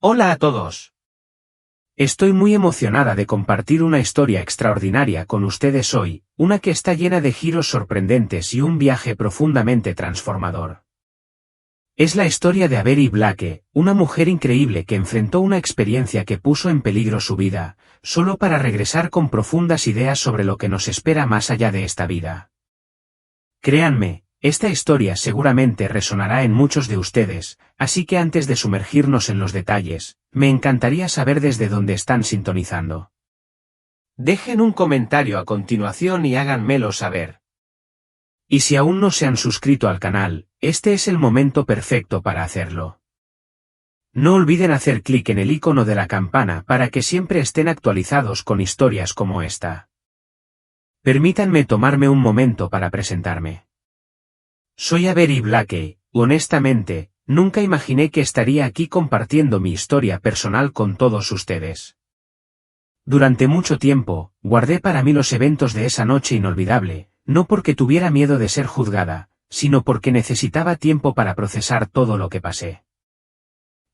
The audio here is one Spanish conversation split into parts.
Hola a todos. Estoy muy emocionada de compartir una historia extraordinaria con ustedes hoy, una que está llena de giros sorprendentes y un viaje profundamente transformador. Es la historia de Avery Blake, una mujer increíble que enfrentó una experiencia que puso en peligro su vida, solo para regresar con profundas ideas sobre lo que nos espera más allá de esta vida. Créanme, esta historia seguramente resonará en muchos de ustedes, así que antes de sumergirnos en los detalles, me encantaría saber desde dónde están sintonizando. Dejen un comentario a continuación y háganmelo saber. Y si aún no se han suscrito al canal, este es el momento perfecto para hacerlo. No olviden hacer clic en el icono de la campana para que siempre estén actualizados con historias como esta. Permítanme tomarme un momento para presentarme. Soy Avery Blake, honestamente, nunca imaginé que estaría aquí compartiendo mi historia personal con todos ustedes. Durante mucho tiempo, guardé para mí los eventos de esa noche inolvidable, no porque tuviera miedo de ser juzgada, sino porque necesitaba tiempo para procesar todo lo que pasé.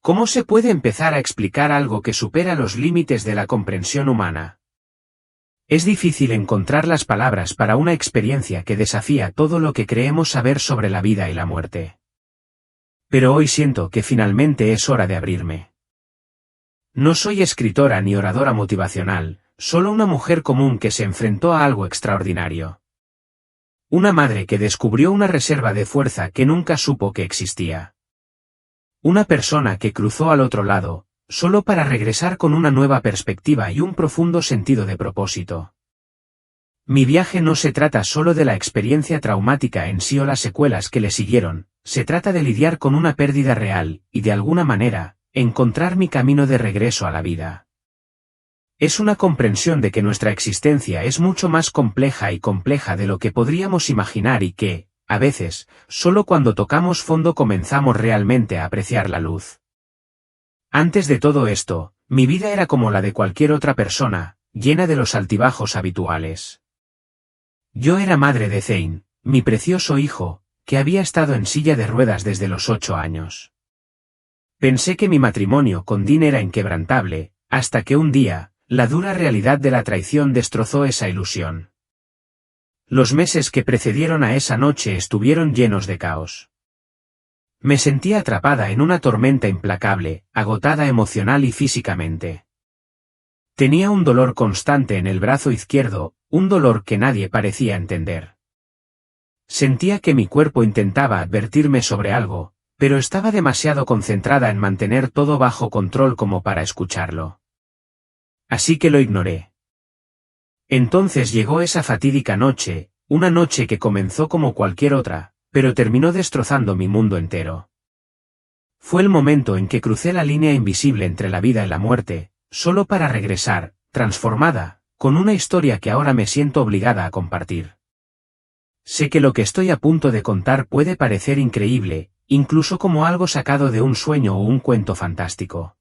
¿Cómo se puede empezar a explicar algo que supera los límites de la comprensión humana? Es difícil encontrar las palabras para una experiencia que desafía todo lo que creemos saber sobre la vida y la muerte. Pero hoy siento que finalmente es hora de abrirme. No soy escritora ni oradora motivacional, solo una mujer común que se enfrentó a algo extraordinario. Una madre que descubrió una reserva de fuerza que nunca supo que existía. Una persona que cruzó al otro lado, solo para regresar con una nueva perspectiva y un profundo sentido de propósito. Mi viaje no se trata solo de la experiencia traumática en sí o las secuelas que le siguieron, se trata de lidiar con una pérdida real, y de alguna manera, encontrar mi camino de regreso a la vida. Es una comprensión de que nuestra existencia es mucho más compleja de lo que podríamos imaginar y que, a veces, solo cuando tocamos fondo comenzamos realmente a apreciar la luz. Antes de todo esto, mi vida era como la de cualquier otra persona, llena de los altibajos habituales. Yo era madre de Zane, mi precioso hijo, que había estado en silla de ruedas desde los 8 años. Pensé que mi matrimonio con Dean era inquebrantable, hasta que un día, la dura realidad de la traición destrozó esa ilusión. Los meses que precedieron a esa noche estuvieron llenos de caos. Me sentía atrapada en una tormenta implacable, agotada emocional y físicamente. Tenía un dolor constante en el brazo izquierdo, un dolor que nadie parecía entender. Sentía que mi cuerpo intentaba advertirme sobre algo, pero estaba demasiado concentrada en mantener todo bajo control como para escucharlo. Así que lo ignoré. Entonces llegó esa fatídica noche, una noche que comenzó como cualquier otra, pero terminó destrozando mi mundo entero. Fue el momento en que crucé la línea invisible entre la vida y la muerte, solo para regresar, transformada, con una historia que ahora me siento obligada a compartir. Sé que lo que estoy a punto de contar puede parecer increíble, incluso como algo sacado de un sueño o un cuento fantástico.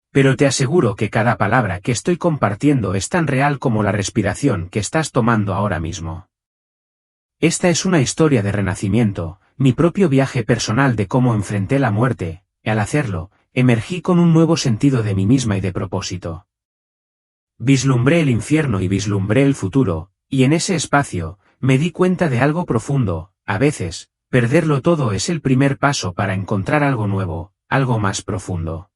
Pero te aseguro que cada palabra que estoy compartiendo es tan real como la respiración que estás tomando ahora mismo. Esta es una historia de renacimiento, mi propio viaje personal de cómo enfrenté la muerte, y al hacerlo, emergí con un nuevo sentido de mí misma y de propósito. Vislumbré el infierno y vislumbré el futuro, y en ese espacio, me di cuenta de algo profundo: a veces, perderlo todo es el primer paso para encontrar algo nuevo, algo más profundo.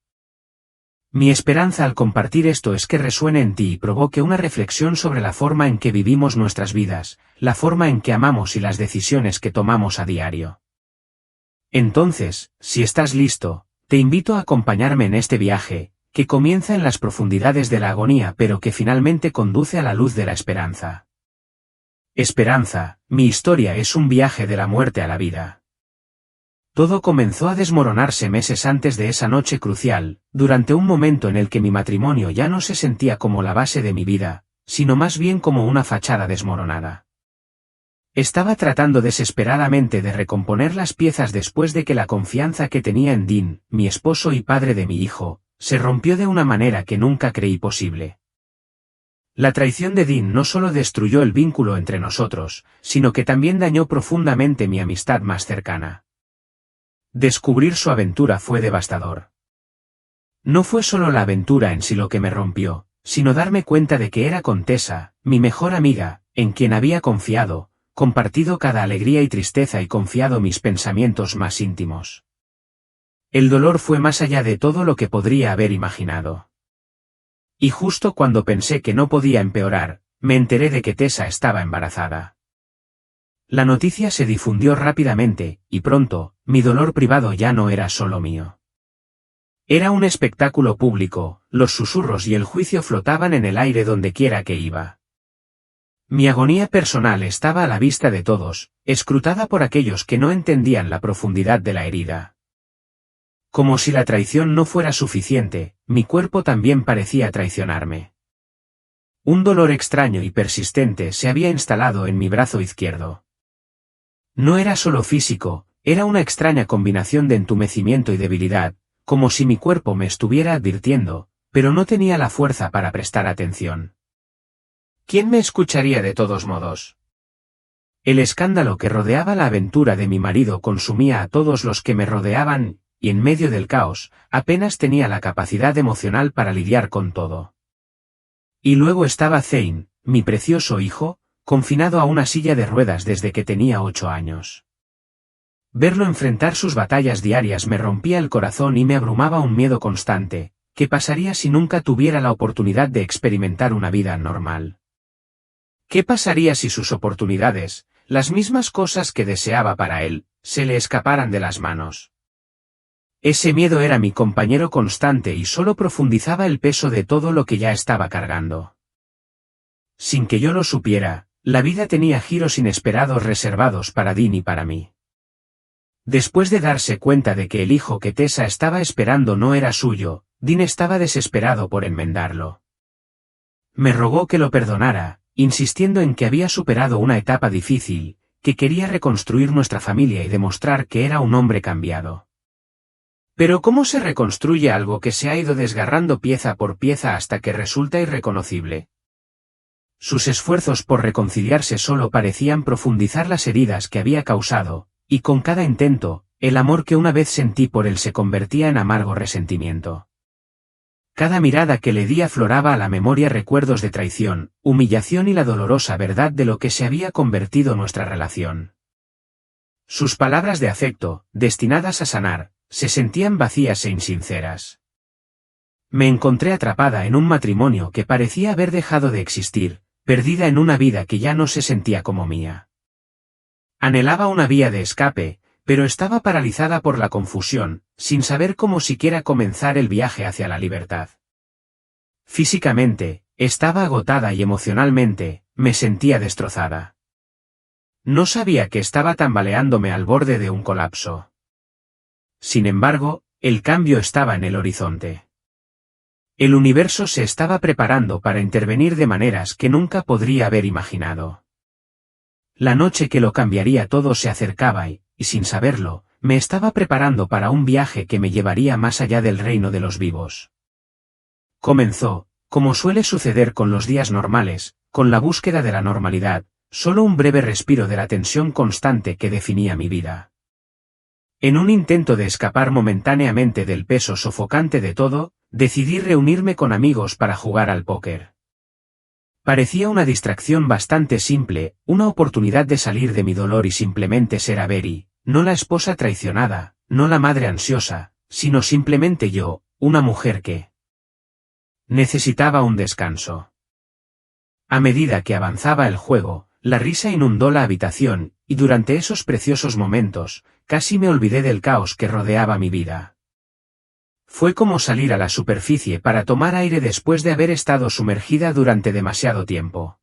Mi esperanza al compartir esto es que resuene en ti y provoque una reflexión sobre la forma en que vivimos nuestras vidas, la forma en que amamos y las decisiones que tomamos a diario. Entonces, si estás listo, te invito a acompañarme en este viaje, que comienza en las profundidades de la agonía pero que finalmente conduce a la luz de la esperanza. Esperanza, mi historia es un viaje de la muerte a la vida. Todo comenzó a desmoronarse meses antes de esa noche crucial, durante un momento en el que mi matrimonio ya no se sentía como la base de mi vida, sino más bien como una fachada desmoronada. Estaba tratando desesperadamente de recomponer las piezas después de que la confianza que tenía en Dean, mi esposo y padre de mi hijo, se rompió de una manera que nunca creí posible. La traición de Dean no solo destruyó el vínculo entre nosotros, sino que también dañó profundamente mi amistad más cercana. Descubrir su aventura fue devastador. No fue solo la aventura en sí lo que me rompió, sino darme cuenta de que era con Tessa, mi mejor amiga, en quien había confiado, compartido cada alegría y tristeza y confiado mis pensamientos más íntimos. El dolor fue más allá de todo lo que podría haber imaginado. Y justo cuando pensé que no podía empeorar, me enteré de que Tessa estaba embarazada. La noticia se difundió rápidamente, y pronto, mi dolor privado ya no era solo mío. Era un espectáculo público, los susurros y el juicio flotaban en el aire donde quiera que iba. Mi agonía personal estaba a la vista de todos, escrutada por aquellos que no entendían la profundidad de la herida. Como si la traición no fuera suficiente, mi cuerpo también parecía traicionarme. Un dolor extraño y persistente se había instalado en mi brazo izquierdo. No era solo físico, era una extraña combinación de entumecimiento y debilidad, como si mi cuerpo me estuviera advirtiendo, pero no tenía la fuerza para prestar atención. ¿Quién me escucharía de todos modos? El escándalo que rodeaba la aventura de mi marido consumía a todos los que me rodeaban, y en medio del caos, apenas tenía la capacidad emocional para lidiar con todo. Y luego estaba Zane, mi precioso hijo, confinado a una silla de ruedas desde que tenía 8 años. Verlo enfrentar sus batallas diarias me rompía el corazón y me abrumaba un miedo constante. ¿Qué pasaría si nunca tuviera la oportunidad de experimentar una vida normal? ¿Qué pasaría si sus oportunidades, las mismas cosas que deseaba para él, se le escaparan de las manos? Ese miedo era mi compañero constante y solo profundizaba el peso de todo lo que ya estaba cargando. Sin que yo lo supiera, la vida tenía giros inesperados reservados para Dean y para mí. Después de darse cuenta de que el hijo que Tessa estaba esperando no era suyo, Dean estaba desesperado por enmendarlo. Me rogó que lo perdonara, insistiendo en que había superado una etapa difícil, que quería reconstruir nuestra familia y demostrar que era un hombre cambiado. Pero ¿cómo se reconstruye algo que se ha ido desgarrando pieza por pieza hasta que resulta irreconocible? Sus esfuerzos por reconciliarse solo parecían profundizar las heridas que había causado, y con cada intento, el amor que una vez sentí por él se convertía en amargo resentimiento. Cada mirada que le di afloraba a la memoria recuerdos de traición, humillación y la dolorosa verdad de lo que se había convertido nuestra relación. Sus palabras de afecto, destinadas a sanar, se sentían vacías e insinceras. Me encontré atrapada en un matrimonio que parecía haber dejado de existir, perdida en una vida que ya no se sentía como mía. Anhelaba una vía de escape, pero estaba paralizada por la confusión, sin saber cómo siquiera comenzar el viaje hacia la libertad. Físicamente, estaba agotada y emocionalmente, me sentía destrozada. No sabía que estaba tambaleándome al borde de un colapso. Sin embargo, el cambio estaba en el horizonte. El universo se estaba preparando para intervenir de maneras que nunca podría haber imaginado. La noche que lo cambiaría todo se acercaba y, sin saberlo, me estaba preparando para un viaje que me llevaría más allá del reino de los vivos. Comenzó, como suele suceder con los días normales, con la búsqueda de la normalidad, solo un breve respiro de la tensión constante que definía mi vida. En un intento de escapar momentáneamente del peso sofocante de todo, decidí reunirme con amigos para jugar al póker. Parecía una distracción bastante simple, una oportunidad de salir de mi dolor y simplemente ser Avery, no la esposa traicionada, no la madre ansiosa, sino simplemente yo, una mujer que necesitaba un descanso. A medida que avanzaba el juego, la risa inundó la habitación, y durante esos preciosos momentos, casi me olvidé del caos que rodeaba mi vida. Fue como salir a la superficie para tomar aire después de haber estado sumergida durante demasiado tiempo.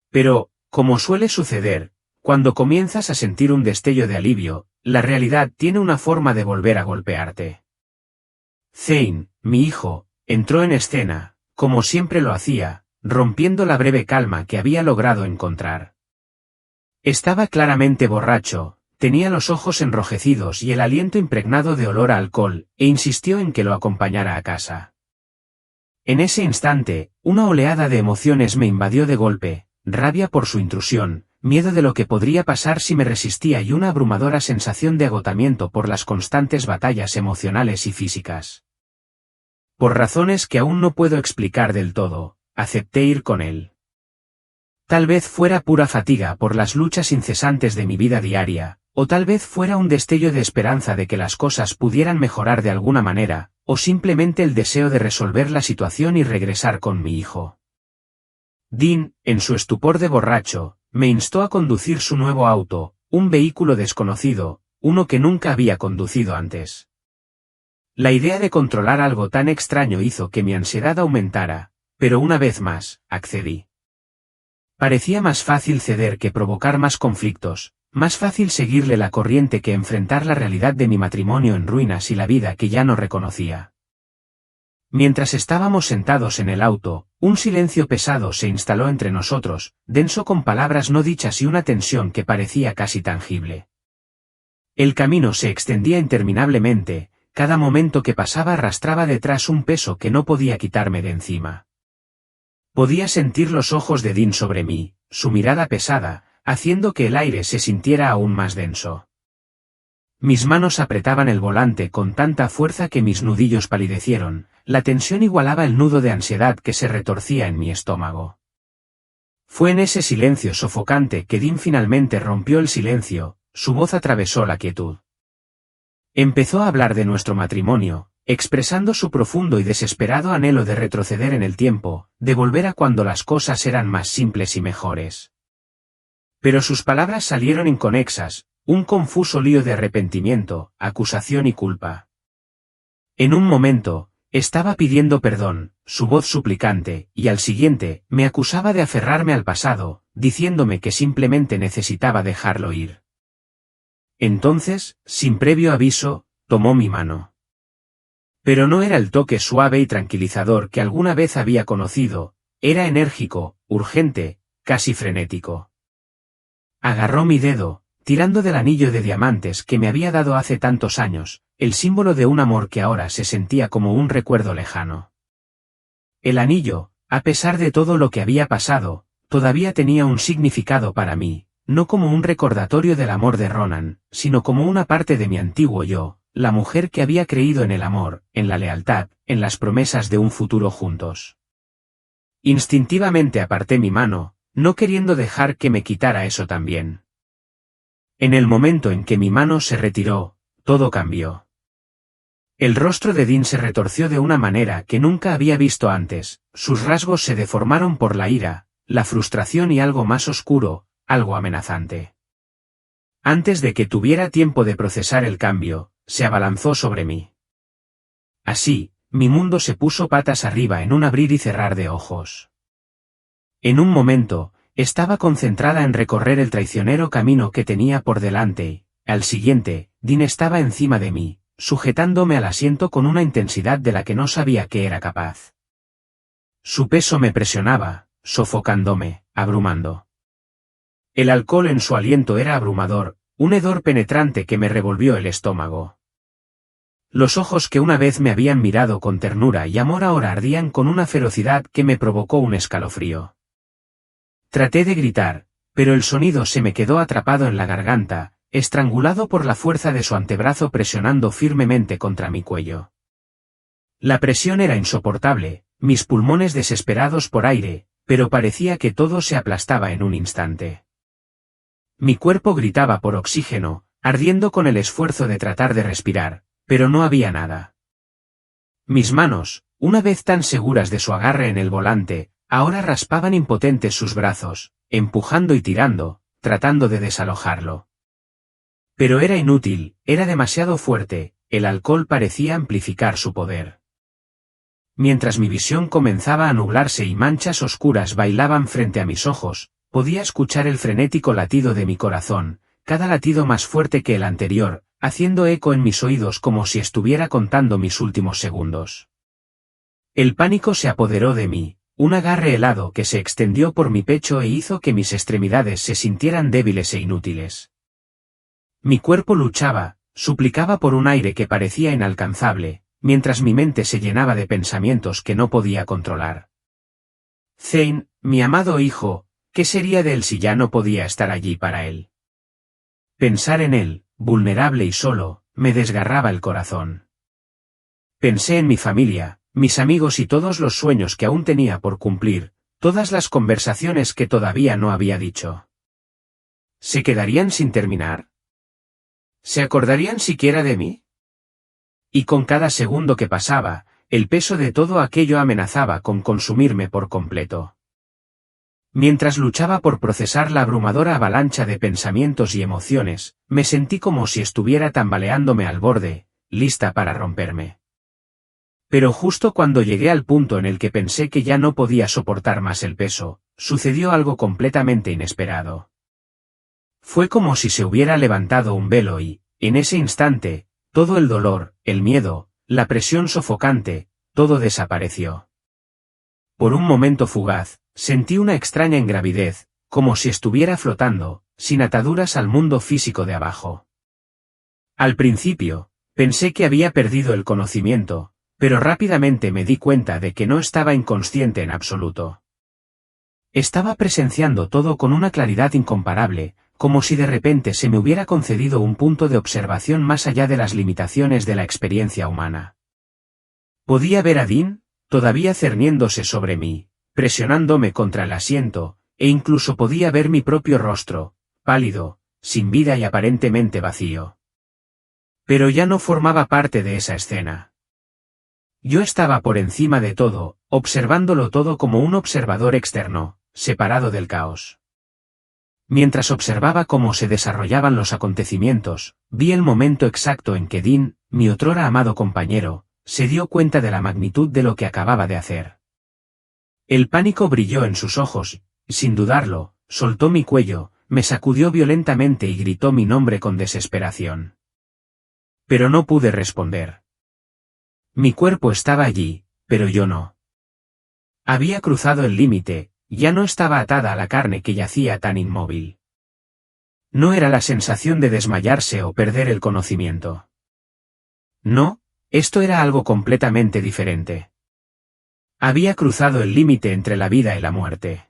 Pero, como suele suceder, cuando comienzas a sentir un destello de alivio, la realidad tiene una forma de volver a golpearte. Zane, mi hijo, entró en escena, como siempre lo hacía, rompiendo la breve calma que había logrado encontrar. Estaba claramente borracho, tenía los ojos enrojecidos y el aliento impregnado de olor a alcohol, e insistió en que lo acompañara a casa. En ese instante, una oleada de emociones me invadió de golpe, rabia por su intrusión, miedo de lo que podría pasar si me resistía y una abrumadora sensación de agotamiento por las constantes batallas emocionales y físicas. Por razones que aún no puedo explicar del todo, acepté ir con él. Tal vez fuera pura fatiga por las luchas incesantes de mi vida diaria, o tal vez fuera un destello de esperanza de que las cosas pudieran mejorar de alguna manera, o simplemente el deseo de resolver la situación y regresar con mi hijo. Dean, en su estupor de borracho, me instó a conducir su nuevo auto, un vehículo desconocido, uno que nunca había conducido antes. La idea de controlar algo tan extraño hizo que mi ansiedad aumentara, pero una vez más, accedí. Parecía más fácil ceder que provocar más conflictos, más fácil seguirle la corriente que enfrentar la realidad de mi matrimonio en ruinas y la vida que ya no reconocía. Mientras estábamos sentados en el auto, un silencio pesado se instaló entre nosotros, denso con palabras no dichas y una tensión que parecía casi tangible. El camino se extendía interminablemente, cada momento que pasaba arrastraba detrás un peso que no podía quitarme de encima. Podía sentir los ojos de Dean sobre mí, su mirada pesada, haciendo que el aire se sintiera aún más denso. Mis manos apretaban el volante con tanta fuerza que mis nudillos palidecieron, la tensión igualaba el nudo de ansiedad que se retorcía en mi estómago. Fue en ese silencio sofocante que Dean finalmente rompió el silencio, su voz atravesó la quietud. Empezó a hablar de nuestro matrimonio, expresando su profundo y desesperado anhelo de retroceder en el tiempo, de volver a cuando las cosas eran más simples y mejores. Pero sus palabras salieron inconexas, un confuso lío de arrepentimiento, acusación y culpa. En un momento, estaba pidiendo perdón, su voz suplicante, y al siguiente, me acusaba de aferrarme al pasado, diciéndome que simplemente necesitaba dejarlo ir. Entonces, sin previo aviso, tomó mi mano. Pero no era el toque suave y tranquilizador que alguna vez había conocido, era enérgico, urgente, casi frenético. Agarró mi dedo, tirando del anillo de diamantes que me había dado hace tantos años, el símbolo de un amor que ahora se sentía como un recuerdo lejano. El anillo, a pesar de todo lo que había pasado, todavía tenía un significado para mí, no como un recordatorio del amor de Ronan, sino como una parte de mi antiguo yo, la mujer que había creído en el amor, en la lealtad, en las promesas de un futuro juntos. Instintivamente aparté mi mano, no queriendo dejar que me quitara eso también. En el momento en que mi mano se retiró, todo cambió. El rostro de Dean se retorció de una manera que nunca había visto antes, sus rasgos se deformaron por la ira, la frustración y algo más oscuro, algo amenazante. Antes de que tuviera tiempo de procesar el cambio, se abalanzó sobre mí. Así, mi mundo se puso patas arriba en un abrir y cerrar de ojos. En un momento, estaba concentrada en recorrer el traicionero camino que tenía por delante y, al siguiente, Dean estaba encima de mí, sujetándome al asiento con una intensidad de la que no sabía que era capaz. Su peso me presionaba, sofocándome, abrumando. El alcohol en su aliento era abrumador, un hedor penetrante que me revolvió el estómago. Los ojos que una vez me habían mirado con ternura y amor ahora ardían con una ferocidad que me provocó un escalofrío. Traté de gritar, pero el sonido se me quedó atrapado en la garganta, estrangulado por la fuerza de su antebrazo presionando firmemente contra mi cuello. La presión era insoportable, mis pulmones desesperados por aire, pero parecía que todo se aplastaba en un instante. Mi cuerpo gritaba por oxígeno, ardiendo con el esfuerzo de tratar de respirar, pero no había nada. Mis manos, una vez tan seguras de su agarre en el volante, ahora raspaban impotentes sus brazos, empujando y tirando, tratando de desalojarlo. Pero era inútil, era demasiado fuerte, el alcohol parecía amplificar su poder. Mientras mi visión comenzaba a nublarse y manchas oscuras bailaban frente a mis ojos, podía escuchar el frenético latido de mi corazón, cada latido más fuerte que el anterior, haciendo eco en mis oídos como si estuviera contando mis últimos segundos. El pánico se apoderó de mí, un agarre helado que se extendió por mi pecho e hizo que mis extremidades se sintieran débiles e inútiles. Mi cuerpo luchaba, suplicaba por un aire que parecía inalcanzable, mientras mi mente se llenaba de pensamientos que no podía controlar. Zane, mi amado hijo, ¿qué sería de él si ya no podía estar allí para él? Pensar en él, vulnerable y solo, me desgarraba el corazón. Pensé en mi familia, mis amigos y todos los sueños que aún tenía por cumplir, todas las conversaciones que todavía no había dicho. ¿Se quedarían sin terminar? ¿Se acordarían siquiera de mí? Y con cada segundo que pasaba, el peso de todo aquello amenazaba con consumirme por completo. Mientras luchaba por procesar la abrumadora avalancha de pensamientos y emociones, me sentí como si estuviera tambaleándome al borde, lista para romperme. Pero justo cuando llegué al punto en el que pensé que ya no podía soportar más el peso, sucedió algo completamente inesperado. Fue como si se hubiera levantado un velo y, en ese instante, todo el dolor, el miedo, la presión sofocante, todo desapareció. Por un momento fugaz, sentí una extraña ingravidez, como si estuviera flotando, sin ataduras al mundo físico de abajo. Al principio, pensé que había perdido el conocimiento, pero rápidamente me di cuenta de que no estaba inconsciente en absoluto. Estaba presenciando todo con una claridad incomparable, como si de repente se me hubiera concedido un punto de observación más allá de las limitaciones de la experiencia humana. Podía ver a Dean, todavía cerniéndose sobre mí, presionándome contra el asiento, e incluso podía ver mi propio rostro, pálido, sin vida y aparentemente vacío. Pero ya no formaba parte de esa escena. Yo estaba por encima de todo, observándolo todo como un observador externo, separado del caos. Mientras observaba cómo se desarrollaban los acontecimientos, vi el momento exacto en que Dean, mi otrora amado compañero, se dio cuenta de la magnitud de lo que acababa de hacer. El pánico brilló en sus ojos, y sin dudarlo, soltó mi cuello, me sacudió violentamente y gritó mi nombre con desesperación. Pero no pude responder. Mi cuerpo estaba allí, pero yo no. Había cruzado el límite, ya no estaba atada a la carne que yacía tan inmóvil. No era la sensación de desmayarse o perder el conocimiento. No, esto era algo completamente diferente. Había cruzado el límite entre la vida y la muerte.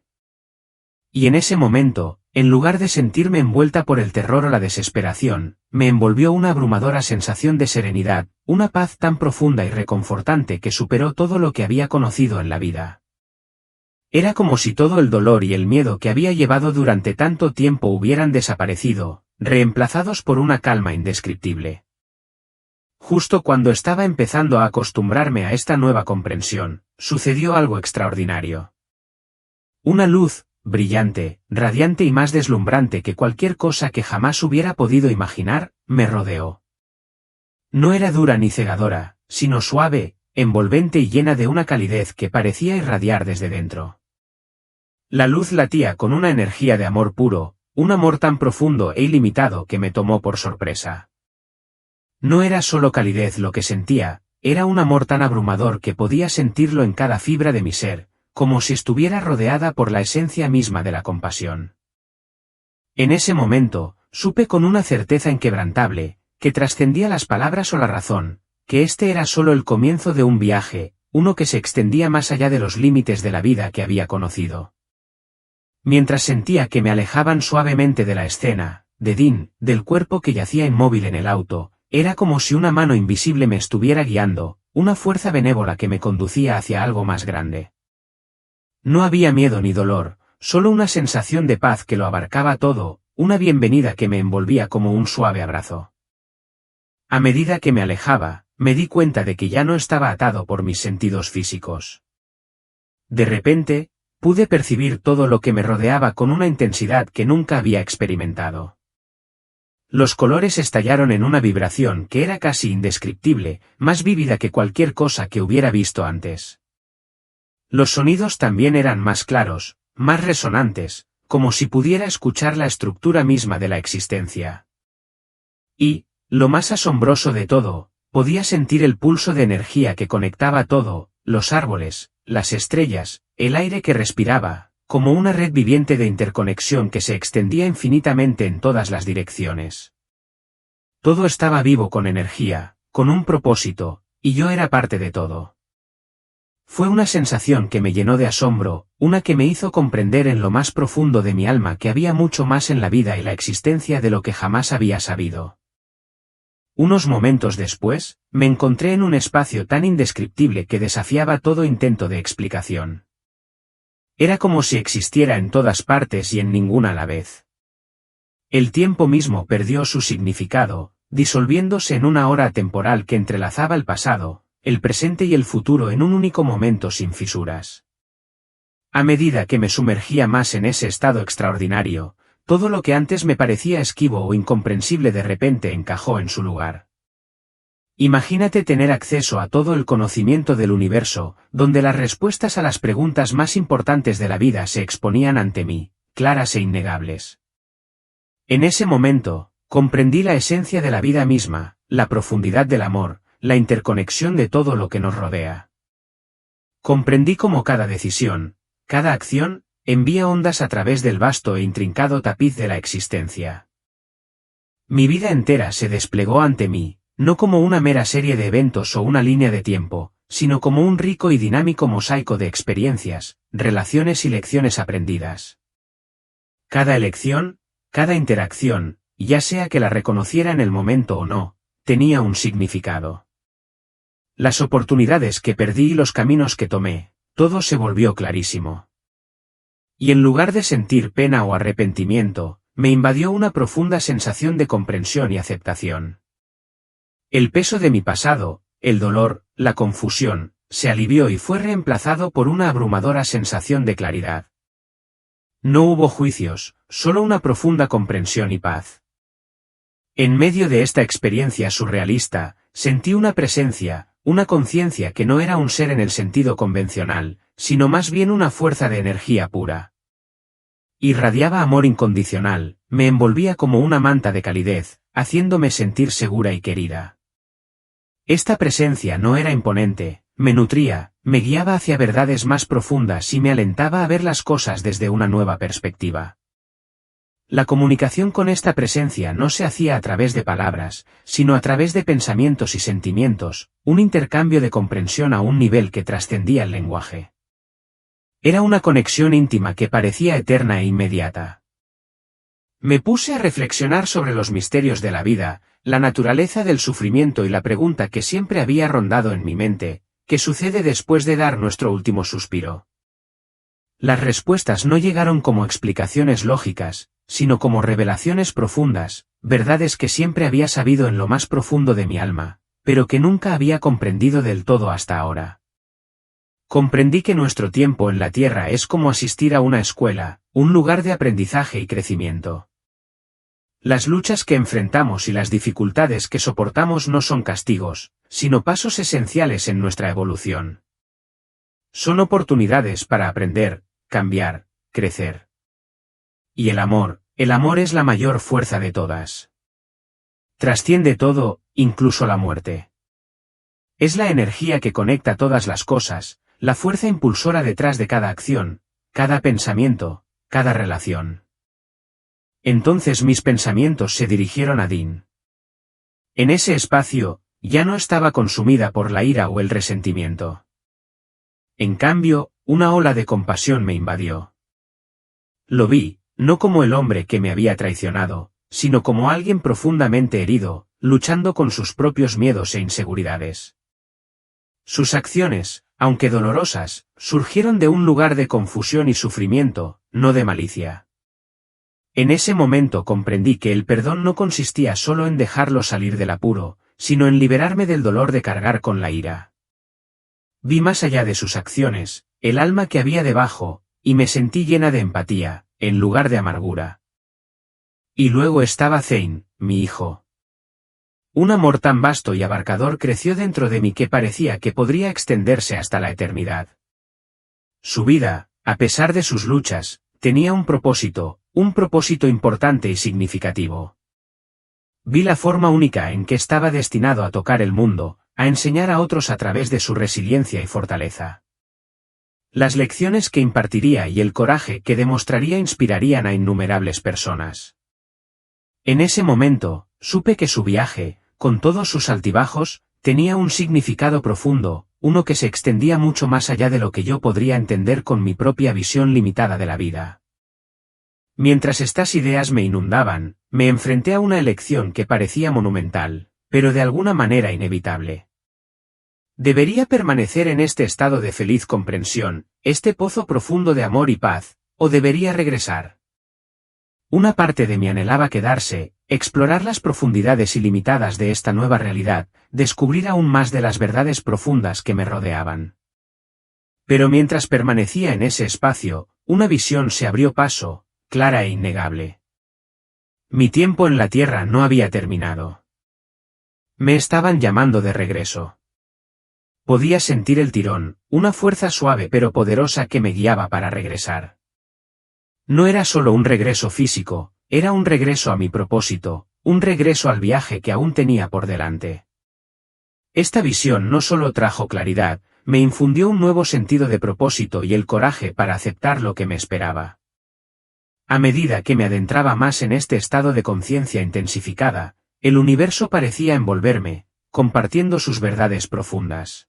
Y en ese momento, en lugar de sentirme envuelta por el terror o la desesperación, me envolvió una abrumadora sensación de serenidad, una paz tan profunda y reconfortante que superó todo lo que había conocido en la vida. Era como si todo el dolor y el miedo que había llevado durante tanto tiempo hubieran desaparecido, reemplazados por una calma indescriptible. Justo cuando estaba empezando a acostumbrarme a esta nueva comprensión, sucedió algo extraordinario. Una luz, brillante, radiante y más deslumbrante que cualquier cosa que jamás hubiera podido imaginar, me rodeó. No era dura ni cegadora, sino suave, envolvente y llena de una calidez que parecía irradiar desde dentro. La luz latía con una energía de amor puro, un amor tan profundo e ilimitado que me tomó por sorpresa. No era solo calidez lo que sentía, era un amor tan abrumador que podía sentirlo en cada fibra de mi ser, como si estuviera rodeada por la esencia misma de la compasión. En ese momento, supe con una certeza inquebrantable, que trascendía las palabras o la razón, que este era solo el comienzo de un viaje, uno que se extendía más allá de los límites de la vida que había conocido. Mientras sentía que me alejaban suavemente de la escena, de Dean, del cuerpo que yacía inmóvil en el auto, era como si una mano invisible me estuviera guiando, una fuerza benévola que me conducía hacia algo más grande. No había miedo ni dolor, solo una sensación de paz que lo abarcaba todo, una bienvenida que me envolvía como un suave abrazo. A medida que me alejaba, me di cuenta de que ya no estaba atado por mis sentidos físicos. De repente, pude percibir todo lo que me rodeaba con una intensidad que nunca había experimentado. Los colores estallaron en una vibración que era casi indescriptible, más vívida que cualquier cosa que hubiera visto antes. Los sonidos también eran más claros, más resonantes, como si pudiera escuchar la estructura misma de la existencia. Y, lo más asombroso de todo, podía sentir el pulso de energía que conectaba todo, los árboles, las estrellas, el aire que respiraba, como una red viviente de interconexión que se extendía infinitamente en todas las direcciones. Todo estaba vivo con energía, con un propósito, y yo era parte de todo. Fue una sensación que me llenó de asombro, una que me hizo comprender en lo más profundo de mi alma que había mucho más en la vida y la existencia de lo que jamás había sabido. Unos momentos después, me encontré en un espacio tan indescriptible que desafiaba todo intento de explicación. Era como si existiera en todas partes y en ninguna a la vez. El tiempo mismo perdió su significado, disolviéndose en una hora temporal que entrelazaba el pasado, el presente y el futuro en un único momento sin fisuras. A medida que me sumergía más en ese estado extraordinario, todo lo que antes me parecía esquivo o incomprensible de repente encajó en su lugar. Imagínate tener acceso a todo el conocimiento del universo, donde las respuestas a las preguntas más importantes de la vida se exponían ante mí, claras e innegables. En ese momento, comprendí la esencia de la vida misma, la profundidad del amor, la interconexión de todo lo que nos rodea. Comprendí cómo cada decisión, cada acción, envía ondas a través del vasto e intrincado tapiz de la existencia. Mi vida entera se desplegó ante mí, no como una mera serie de eventos o una línea de tiempo, sino como un rico y dinámico mosaico de experiencias, relaciones y lecciones aprendidas. Cada elección, cada interacción, ya sea que la reconociera en el momento o no, tenía un significado. Las oportunidades que perdí y los caminos que tomé, todo se volvió clarísimo. Y en lugar de sentir pena o arrepentimiento, me invadió una profunda sensación de comprensión y aceptación. El peso de mi pasado, el dolor, la confusión, se alivió y fue reemplazado por una abrumadora sensación de claridad. No hubo juicios, solo una profunda comprensión y paz. En medio de esta experiencia surrealista, sentí una presencia, una conciencia que no era un ser en el sentido convencional, sino más bien una fuerza de energía pura. Irradiaba amor incondicional, me envolvía como una manta de calidez, haciéndome sentir segura y querida. Esta presencia no era imponente, me nutría, me guiaba hacia verdades más profundas y me alentaba a ver las cosas desde una nueva perspectiva. La comunicación con esta presencia no se hacía a través de palabras, sino a través de pensamientos y sentimientos, un intercambio de comprensión a un nivel que trascendía el lenguaje. Era una conexión íntima que parecía eterna e inmediata. Me puse a reflexionar sobre los misterios de la vida, la naturaleza del sufrimiento y la pregunta que siempre había rondado en mi mente: ¿qué sucede después de dar nuestro último suspiro? Las respuestas no llegaron como explicaciones lógicas, sino como revelaciones profundas, verdades que siempre había sabido en lo más profundo de mi alma, pero que nunca había comprendido del todo hasta ahora. Comprendí que nuestro tiempo en la Tierra es como asistir a una escuela, un lugar de aprendizaje y crecimiento. Las luchas que enfrentamos y las dificultades que soportamos no son castigos, sino pasos esenciales en nuestra evolución. Son oportunidades para aprender, cambiar, crecer. Y el amor es la mayor fuerza de todas. Trasciende todo, incluso la muerte. Es la energía que conecta todas las cosas, la fuerza impulsora detrás de cada acción, cada pensamiento, cada relación. Entonces mis pensamientos se dirigieron a Dean. En ese espacio, ya no estaba consumida por la ira o el resentimiento. En cambio, una ola de compasión me invadió. Lo vi, no como el hombre que me había traicionado, sino como alguien profundamente herido, luchando con sus propios miedos e inseguridades. Sus acciones, aunque dolorosas, surgieron de un lugar de confusión y sufrimiento, no de malicia. En ese momento comprendí que el perdón no consistía solo en dejarlo salir del apuro, sino en liberarme del dolor de cargar con la ira. Vi más allá de sus acciones, el alma que había debajo, y me sentí llena de empatía, en lugar de amargura. Y luego estaba Zane, mi hijo. Un amor tan vasto y abarcador creció dentro de mí que parecía que podría extenderse hasta la eternidad. Su vida, a pesar de sus luchas, tenía un propósito importante y significativo. Vi la forma única en que estaba destinado a tocar el mundo, a enseñar a otros a través de su resiliencia y fortaleza. Las lecciones que impartiría y el coraje que demostraría inspirarían a innumerables personas. En ese momento, supe que su viaje, con todos sus altibajos, tenía un significado profundo, uno que se extendía mucho más allá de lo que yo podría entender con mi propia visión limitada de la vida. Mientras estas ideas me inundaban, me enfrenté a una elección que parecía monumental: pero de alguna manera inevitable. ¿Debería permanecer en este estado de feliz comprensión, este pozo profundo de amor y paz, o debería regresar? Una parte de mí anhelaba quedarse, explorar las profundidades ilimitadas de esta nueva realidad, descubrir aún más de las verdades profundas que me rodeaban. Pero mientras permanecía en ese espacio, una visión se abrió paso, clara e innegable. Mi tiempo en la Tierra no había terminado. Me estaban llamando de regreso. Podía sentir el tirón, una fuerza suave pero poderosa que me guiaba para regresar. No era solo un regreso físico, era un regreso a mi propósito, un regreso al viaje que aún tenía por delante. Esta visión no solo trajo claridad, me infundió un nuevo sentido de propósito y el coraje para aceptar lo que me esperaba. A medida que me adentraba más en este estado de conciencia intensificada, el universo parecía envolverme, compartiendo sus verdades profundas.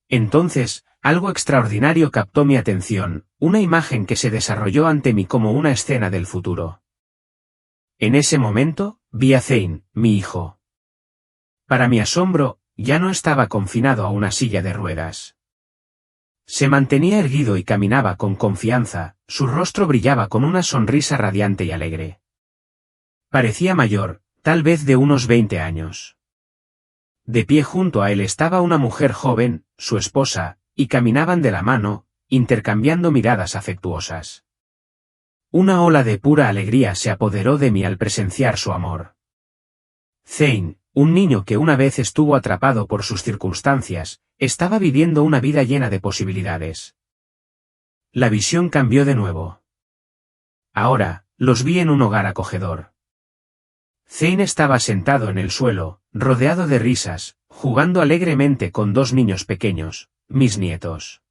Entonces, algo extraordinario captó mi atención, una imagen que se desarrolló ante mí como una escena del futuro. En ese momento, vi a Zane, mi hijo. Para mi asombro, ya no estaba confinado a una silla de ruedas. Se mantenía erguido y caminaba con confianza, su rostro brillaba con una sonrisa radiante y alegre. Parecía mayor, tal vez de unos 20 años. De pie junto a él estaba una mujer joven, su esposa, y caminaban de la mano, intercambiando miradas afectuosas. Una ola de pura alegría se apoderó de mí al presenciar su amor. Zane, un niño que una vez estuvo atrapado por sus circunstancias, estaba viviendo una vida llena de posibilidades. La visión cambió de nuevo. Ahora, los vi en un hogar acogedor. Zane estaba sentado en el suelo, rodeado de risas, jugando alegremente con dos niños pequeños, mis nietos.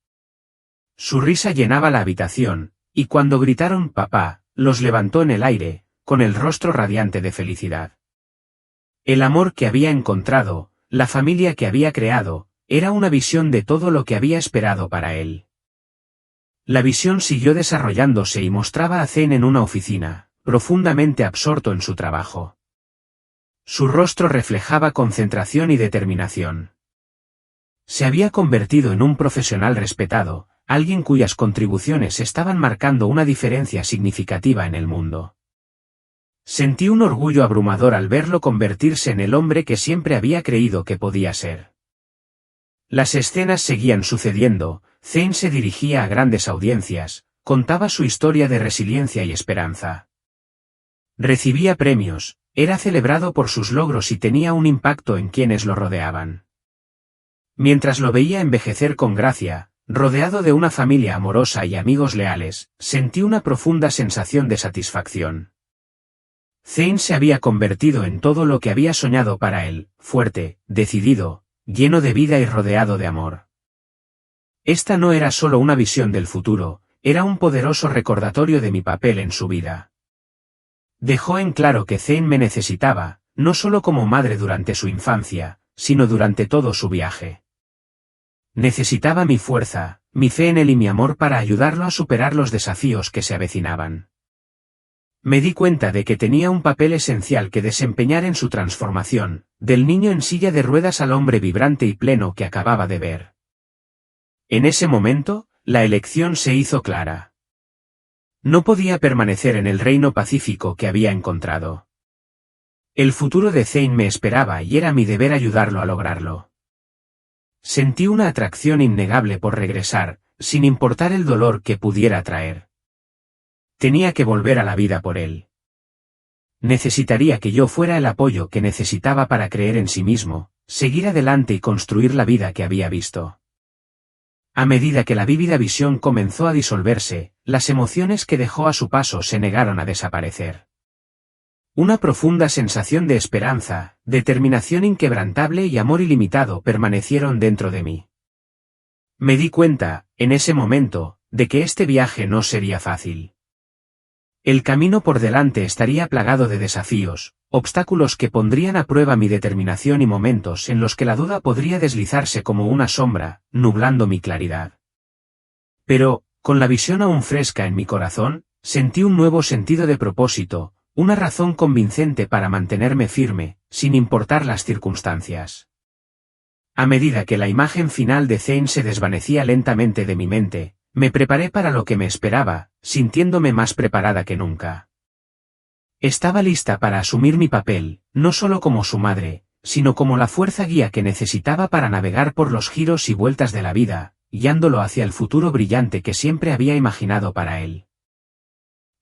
Su risa llenaba la habitación, y cuando gritaron papá, los levantó en el aire, con el rostro radiante de felicidad. El amor que había encontrado, la familia que había creado, era una visión de todo lo que había esperado para él. La visión siguió desarrollándose y mostraba a Zane en una oficina, profundamente absorto en su trabajo. Su rostro reflejaba concentración y determinación. Se había convertido en un profesional respetado, alguien cuyas contribuciones estaban marcando una diferencia significativa en el mundo. Sentí un orgullo abrumador al verlo convertirse en el hombre que siempre había creído que podía ser. Las escenas seguían sucediendo, Zane se dirigía a grandes audiencias, contaba su historia de resiliencia y esperanza. Recibía premios, era celebrado por sus logros y tenía un impacto en quienes lo rodeaban. Mientras lo veía envejecer con gracia, rodeado de una familia amorosa y amigos leales, sentí una profunda sensación de satisfacción. Zane se había convertido en todo lo que había soñado para él, fuerte, decidido, lleno de vida y rodeado de amor. Esta no era solo una visión del futuro, era un poderoso recordatorio de mi papel en su vida. Dejó en claro que Zane me necesitaba, no solo como madre durante su infancia, sino durante todo su viaje. Necesitaba mi fuerza, mi fe en él y mi amor para ayudarlo a superar los desafíos que se avecinaban. Me di cuenta de que tenía un papel esencial que desempeñar en su transformación, del niño en silla de ruedas al hombre vibrante y pleno que acababa de ver. En ese momento, la elección se hizo clara. No podía permanecer en el reino pacífico que había encontrado. El futuro de Zane me esperaba y era mi deber ayudarlo a lograrlo. Sentí una atracción innegable por regresar, sin importar el dolor que pudiera traer. Tenía que volver a la vida por él. Necesitaría que yo fuera el apoyo que necesitaba para creer en sí mismo, seguir adelante y construir la vida que había visto. A medida que la vívida visión comenzó a disolverse, las emociones que dejó a su paso se negaron a desaparecer. Una profunda sensación de esperanza, determinación inquebrantable y amor ilimitado permanecieron dentro de mí. Me di cuenta, en ese momento, de que este viaje no sería fácil. El camino por delante estaría plagado de desafíos, obstáculos que pondrían a prueba mi determinación y momentos en los que la duda podría deslizarse como una sombra, nublando mi claridad. Pero, con la visión aún fresca en mi corazón, sentí un nuevo sentido de propósito, una razón convincente para mantenerme firme, sin importar las circunstancias. A medida que la imagen final de Zane se desvanecía lentamente de mi mente, me preparé para lo que me esperaba, sintiéndome más preparada que nunca. Estaba lista para asumir mi papel, no solo como su madre, sino como la fuerza guía que necesitaba para navegar por los giros y vueltas de la vida, guiándolo hacia el futuro brillante que siempre había imaginado para él.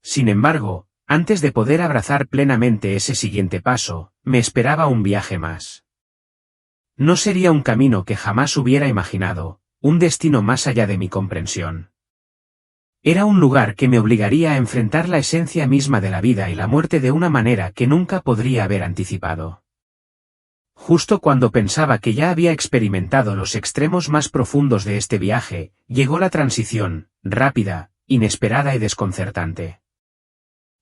Sin embargo, antes de poder abrazar plenamente ese siguiente paso, me esperaba un viaje más. No sería un camino que jamás hubiera imaginado, un destino más allá de mi comprensión. Era un lugar que me obligaría a enfrentar la esencia misma de la vida y la muerte de una manera que nunca podría haber anticipado. Justo cuando pensaba que ya había experimentado los extremos más profundos de este viaje, llegó la transición, rápida, inesperada y desconcertante.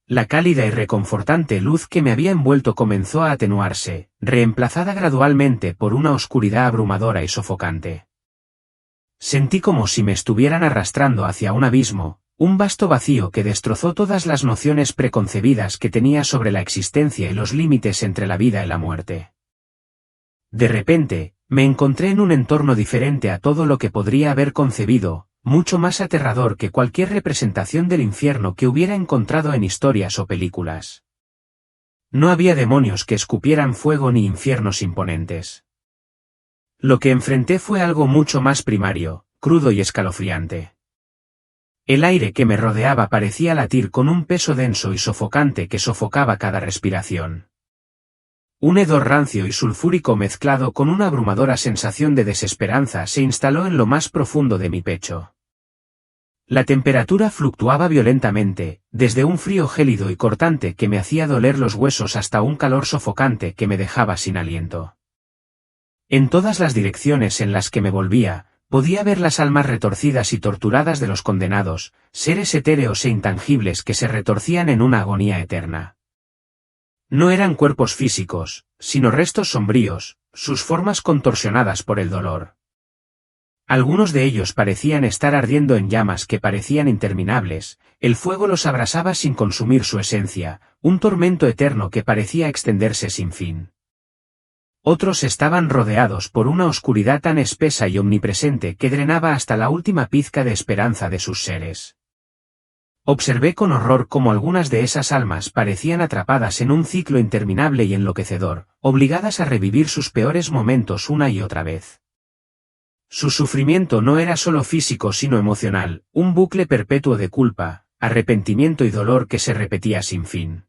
La cálida y reconfortante luz que me había envuelto comenzó a atenuarse, reemplazada gradualmente por una oscuridad abrumadora y sofocante. Sentí como si me estuvieran arrastrando hacia un abismo, un vasto vacío que destrozó todas las nociones preconcebidas que tenía sobre la existencia y los límites entre la vida y la muerte. De repente, me encontré en un entorno diferente a todo lo que podría haber concebido, mucho más aterrador que cualquier representación del infierno que hubiera encontrado en historias o películas. No había demonios que escupieran fuego ni infiernos imponentes. Lo que enfrenté fue algo mucho más primario, crudo y escalofriante. El aire que me rodeaba parecía latir con un peso denso y sofocante que sofocaba cada respiración. Un hedor rancio y sulfúrico mezclado con una abrumadora sensación de desesperanza se instaló en lo más profundo de mi pecho. La temperatura fluctuaba violentamente, desde un frío gélido y cortante que me hacía doler los huesos hasta un calor sofocante que me dejaba sin aliento. En todas las direcciones en las que me volvía, podía ver las almas retorcidas y torturadas de los condenados, seres etéreos e intangibles que se retorcían en una agonía eterna. No eran cuerpos físicos, sino restos sombríos, sus formas contorsionadas por el dolor. Algunos de ellos parecían estar ardiendo en llamas que parecían interminables, el fuego los abrasaba sin consumir su esencia, un tormento eterno que parecía extenderse sin fin. Otros estaban rodeados por una oscuridad tan espesa y omnipresente que drenaba hasta la última pizca de esperanza de sus seres. Observé con horror cómo algunas de esas almas parecían atrapadas en un ciclo interminable y enloquecedor, obligadas a revivir sus peores momentos una y otra vez. Su sufrimiento no era solo físico sino emocional, un bucle perpetuo de culpa, arrepentimiento y dolor que se repetía sin fin.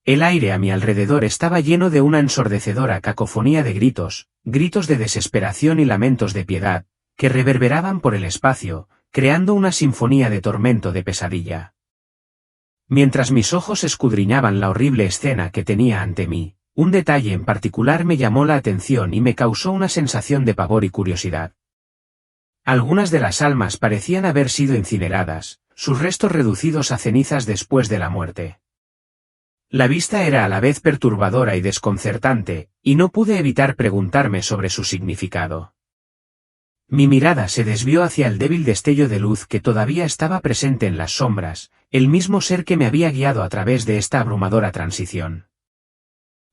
El aire a mi alrededor estaba lleno de una ensordecedora cacofonía de gritos, gritos de desesperación y lamentos de piedad, que reverberaban por el espacio, creando una sinfonía de tormento de pesadilla. Mientras mis ojos escudriñaban la horrible escena que tenía ante mí, un detalle en particular me llamó la atención y me causó una sensación de pavor y curiosidad. Algunas de las almas parecían haber sido incineradas, sus restos reducidos a cenizas después de la muerte. La vista era a la vez perturbadora y desconcertante, y no pude evitar preguntarme sobre su significado. Mi mirada se desvió hacia el débil destello de luz que todavía estaba presente en las sombras, el mismo ser que me había guiado a través de esta abrumadora transición.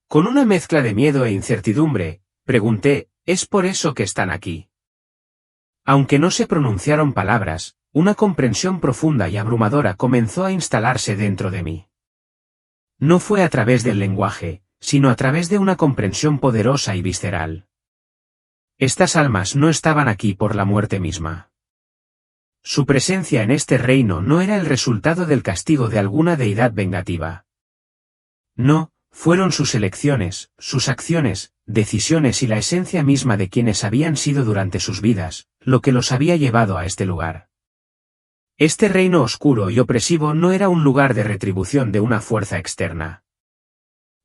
Con una mezcla de miedo e incertidumbre, pregunté, ¿es por eso que están aquí? Aunque no se pronunciaron palabras, una comprensión profunda y abrumadora comenzó a instalarse dentro de mí. No fue a través del lenguaje, sino a través de una comprensión poderosa y visceral. Estas almas no estaban aquí por la muerte misma. Su presencia en este reino no era el resultado del castigo de alguna deidad vengativa. No, fueron sus elecciones, sus acciones, decisiones y la esencia misma de quienes habían sido durante sus vidas, lo que los había llevado a este lugar. Este reino oscuro y opresivo no era un lugar de retribución de una fuerza externa.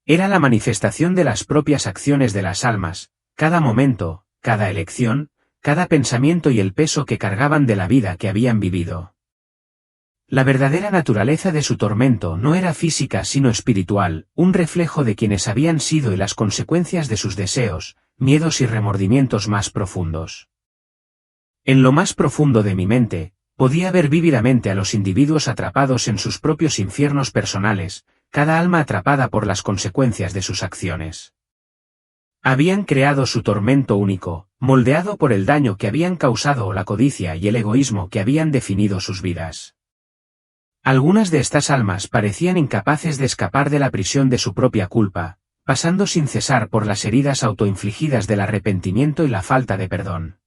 Era la manifestación de las propias acciones de las almas, cada momento, cada elección, cada pensamiento y el peso que cargaban de la vida que habían vivido. La verdadera naturaleza de su tormento no era física sino espiritual, un reflejo de quienes habían sido y las consecuencias de sus deseos, miedos y remordimientos más profundos. En lo más profundo de mi mente, podía ver vívidamente a los individuos atrapados en sus propios infiernos personales, cada alma atrapada por las consecuencias de sus acciones. Habían creado su tormento único, moldeado por el daño que habían causado o la codicia y el egoísmo que habían definido sus vidas. Algunas de estas almas parecían incapaces de escapar de la prisión de su propia culpa, pasando sin cesar por las heridas autoinfligidas del arrepentimiento y la falta de perdón.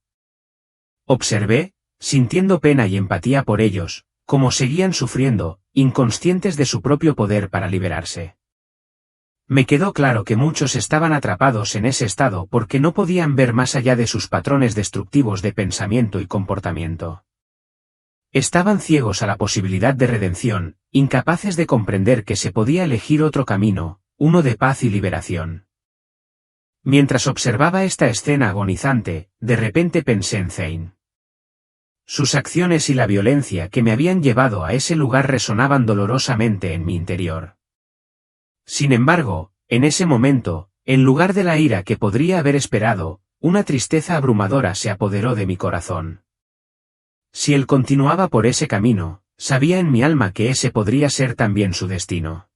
Observé, sintiendo pena y empatía por ellos, cómo seguían sufriendo, inconscientes de su propio poder para liberarse. Me quedó claro que muchos estaban atrapados en ese estado porque no podían ver más allá de sus patrones destructivos de pensamiento y comportamiento. Estaban ciegos a la posibilidad de redención, incapaces de comprender que se podía elegir otro camino, uno de paz y liberación. Mientras observaba esta escena agonizante, de repente pensé en Zane. Sus acciones y la violencia que me habían llevado a ese lugar resonaban dolorosamente en mi interior. Sin embargo, en ese momento, en lugar de la ira que podría haber esperado, una tristeza abrumadora se apoderó de mi corazón. Si él continuaba por ese camino, sabía en mi alma que ese podría ser también su destino.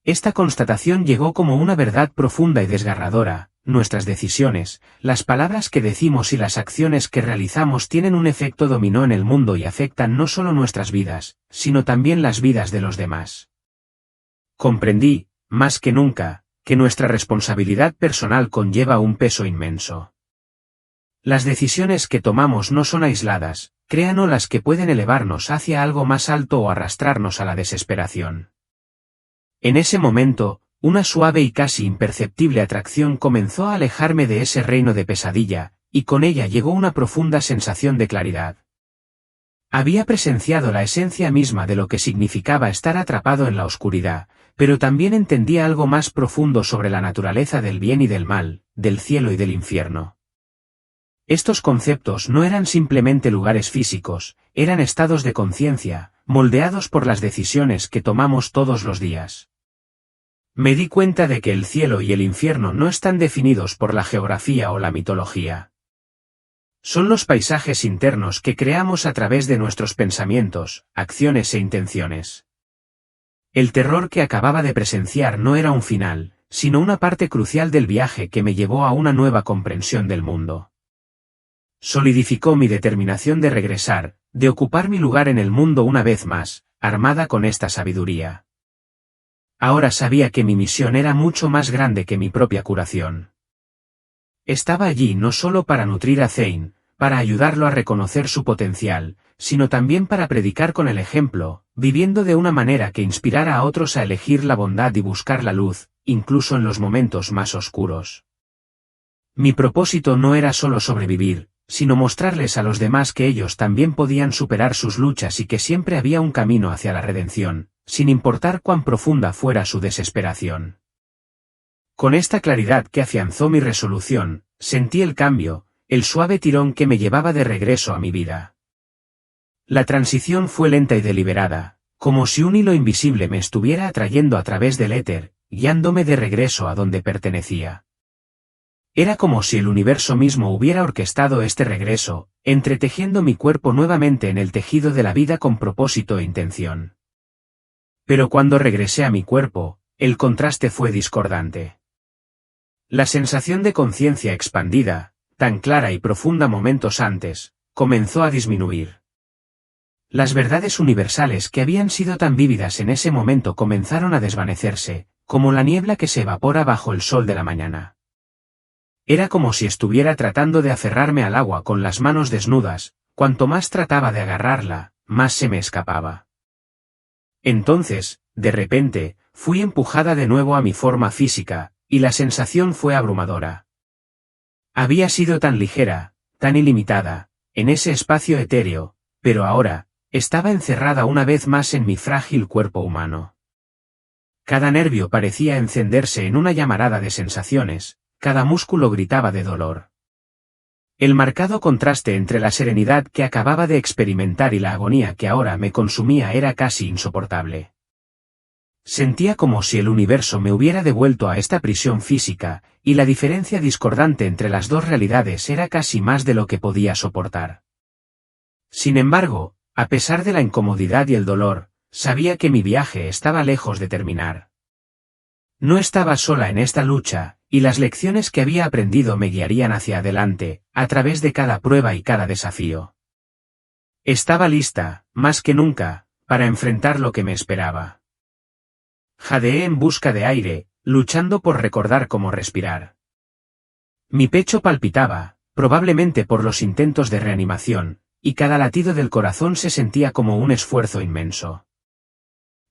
Esta constatación llegó como una verdad profunda y desgarradora. Nuestras decisiones, las palabras que decimos y las acciones que realizamos tienen un efecto dominó en el mundo y afectan no solo nuestras vidas, sino también las vidas de los demás. Comprendí, más que nunca, que nuestra responsabilidad personal conlleva un peso inmenso. Las decisiones que tomamos no son aisladas, crean olas que pueden elevarnos hacia algo más alto o arrastrarnos a la desesperación. En ese momento, una suave y casi imperceptible atracción comenzó a alejarme de ese reino de pesadilla, y con ella llegó una profunda sensación de claridad. Había presenciado la esencia misma de lo que significaba estar atrapado en la oscuridad, pero también entendía algo más profundo sobre la naturaleza del bien y del mal, del cielo y del infierno. Estos conceptos no eran simplemente lugares físicos, eran estados de conciencia, moldeados por las decisiones que tomamos todos los días. Me di cuenta de que el cielo y el infierno no están definidos por la geografía o la mitología. Son los paisajes internos que creamos a través de nuestros pensamientos, acciones e intenciones. El terror que acababa de presenciar no era un final, sino una parte crucial del viaje que me llevó a una nueva comprensión del mundo. Solidificó mi determinación de regresar, de ocupar mi lugar en el mundo una vez más, armada con esta sabiduría. Ahora sabía que mi misión era mucho más grande que mi propia curación. Estaba allí no solo para nutrir a Zane, para ayudarlo a reconocer su potencial, sino también para predicar con el ejemplo, viviendo de una manera que inspirara a otros a elegir la bondad y buscar la luz, incluso en los momentos más oscuros. Mi propósito no era solo sobrevivir, sino mostrarles a los demás que ellos también podían superar sus luchas y que siempre había un camino hacia la redención, sin importar cuán profunda fuera su desesperación. Con esta claridad que afianzó mi resolución, sentí el cambio, el suave tirón que me llevaba de regreso a mi vida. La transición fue lenta y deliberada, como si un hilo invisible me estuviera atrayendo a través del éter, guiándome de regreso a donde pertenecía. Era como si el universo mismo hubiera orquestado este regreso, entretejiendo mi cuerpo nuevamente en el tejido de la vida con propósito e intención. Pero cuando regresé a mi cuerpo, el contraste fue discordante. La sensación de conciencia expandida, tan clara y profunda momentos antes, comenzó a disminuir. Las verdades universales que habían sido tan vívidas en ese momento comenzaron a desvanecerse, como la niebla que se evapora bajo el sol de la mañana. Era como si estuviera tratando de aferrarme al agua con las manos desnudas, cuanto más trataba de agarrarla, más se me escapaba. Entonces, de repente, fui empujada de nuevo a mi forma física, y la sensación fue abrumadora. Había sido tan ligera, tan ilimitada, en ese espacio etéreo, pero ahora, estaba encerrada una vez más en mi frágil cuerpo humano. Cada nervio parecía encenderse en una llamarada de sensaciones, cada músculo gritaba de dolor. El marcado contraste entre la serenidad que acababa de experimentar y la agonía que ahora me consumía era casi insoportable. Sentía como si el universo me hubiera devuelto a esta prisión física, y la diferencia discordante entre las dos realidades era casi más de lo que podía soportar. Sin embargo, a pesar de la incomodidad y el dolor, Sabía que mi viaje estaba lejos de terminar. No estaba sola en esta lucha, y las lecciones que había aprendido me guiarían hacia adelante, a través de cada prueba y cada desafío. Estaba lista, más que nunca, para enfrentar lo que me esperaba. Jadeé en busca de aire, luchando por recordar cómo respirar. Mi pecho palpitaba, probablemente por los intentos de reanimación, y cada latido del corazón se sentía como un esfuerzo inmenso.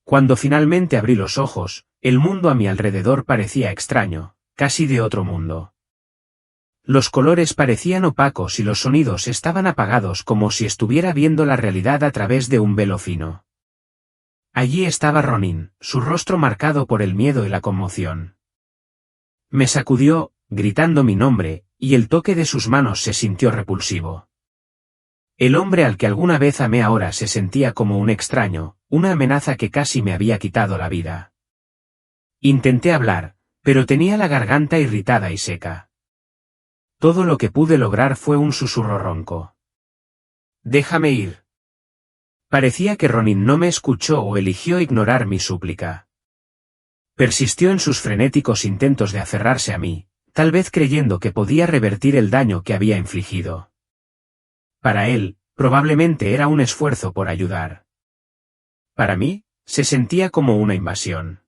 Cuando finalmente abrí los ojos, el mundo a mi alrededor parecía extraño, casi de otro mundo. Los colores parecían opacos y los sonidos estaban apagados como si estuviera viendo la realidad a través de un velo fino. Allí estaba Ronin, su rostro marcado por el miedo y la conmoción. Me sacudió, gritando mi nombre, y el toque de sus manos se sintió repulsivo. El hombre al que alguna vez amé ahora se sentía como un extraño, una amenaza que casi me había quitado la vida. Intenté hablar, pero tenía la garganta irritada y seca. Todo lo que pude lograr fue un susurro ronco. «Déjame ir». Parecía que Ronin no me escuchó o eligió ignorar mi súplica. Persistió en sus frenéticos intentos de aferrarse a mí, tal vez creyendo que podía revertir el daño que había infligido. Para él, probablemente era un esfuerzo por ayudar. Para mí, se sentía como una invasión.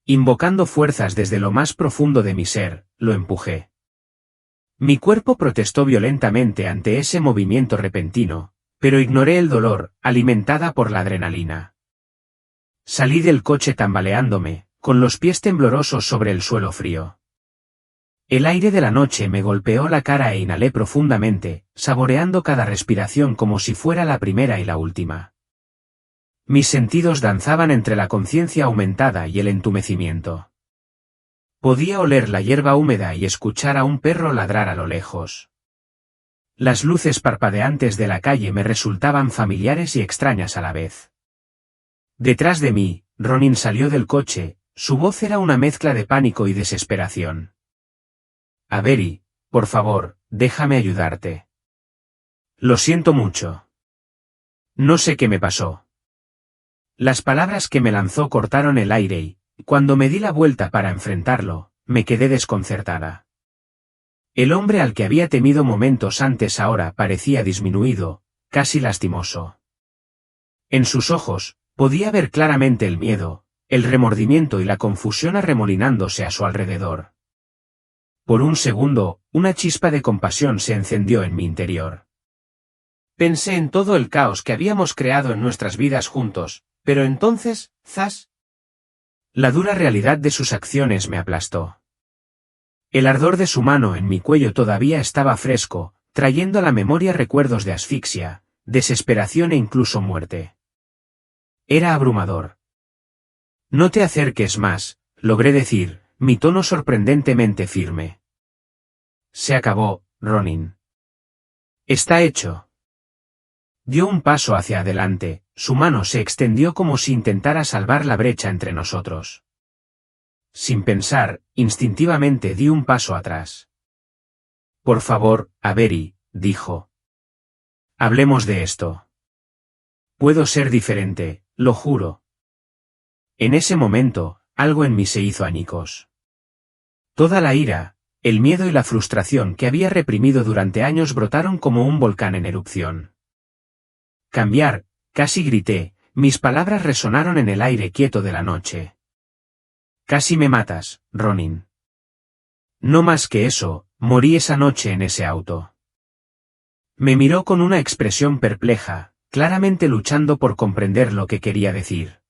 Invocando fuerzas desde lo más profundo de mi ser, lo empujé. Mi cuerpo protestó violentamente ante ese movimiento repentino, pero ignoré el dolor, alimentada por la adrenalina. Salí del coche tambaleándome, con los pies temblorosos sobre el suelo frío. El aire de la noche me golpeó la cara e inhalé profundamente, saboreando cada respiración como si fuera la primera y la última. Mis sentidos danzaban entre la conciencia aumentada y el entumecimiento. Podía oler la hierba húmeda y escuchar a un perro ladrar a lo lejos. Las luces parpadeantes de la calle me resultaban familiares y extrañas a la vez. Detrás de mí, Ronin salió del coche, su voz era una mezcla de pánico y desesperación. «Avery, por favor, déjame ayudarte». «Lo siento mucho. No sé qué me pasó». Las palabras que me lanzó cortaron el aire y, cuando me di la vuelta para enfrentarlo, me quedé desconcertada. El hombre al que había temido momentos antes ahora parecía disminuido, casi lastimoso. En sus ojos, podía ver claramente el miedo, el remordimiento y la confusión arremolinándose a su alrededor. Por un segundo, una chispa de compasión se encendió en mi interior. Pensé en todo el caos que habíamos creado en nuestras vidas juntos, pero entonces, ¡zas! La dura realidad de sus acciones me aplastó. El ardor de su mano en mi cuello todavía estaba fresco, trayendo a la memoria recuerdos de asfixia, desesperación e incluso muerte. Era abrumador. «No te acerques más», logré decir, mi tono sorprendentemente firme. «Se acabó, Ronin. Está hecho». Dio un paso hacia adelante, su mano se extendió como si intentara salvar la brecha entre nosotros. Sin pensar, instintivamente di un paso atrás. «Por favor, Avery», dijo. «Hablemos de esto. Puedo ser diferente, lo juro». En ese momento, algo en mí se hizo añicos. Toda la ira, el miedo y la frustración que había reprimido durante años brotaron como un volcán en erupción. «Cambiar», casi grité, mis palabras resonaron en el aire quieto de la noche. «Casi me matas, Ronin». No más que eso, morí esa noche en ese auto. Me miró con una expresión perpleja, claramente luchando por comprender lo que quería decir.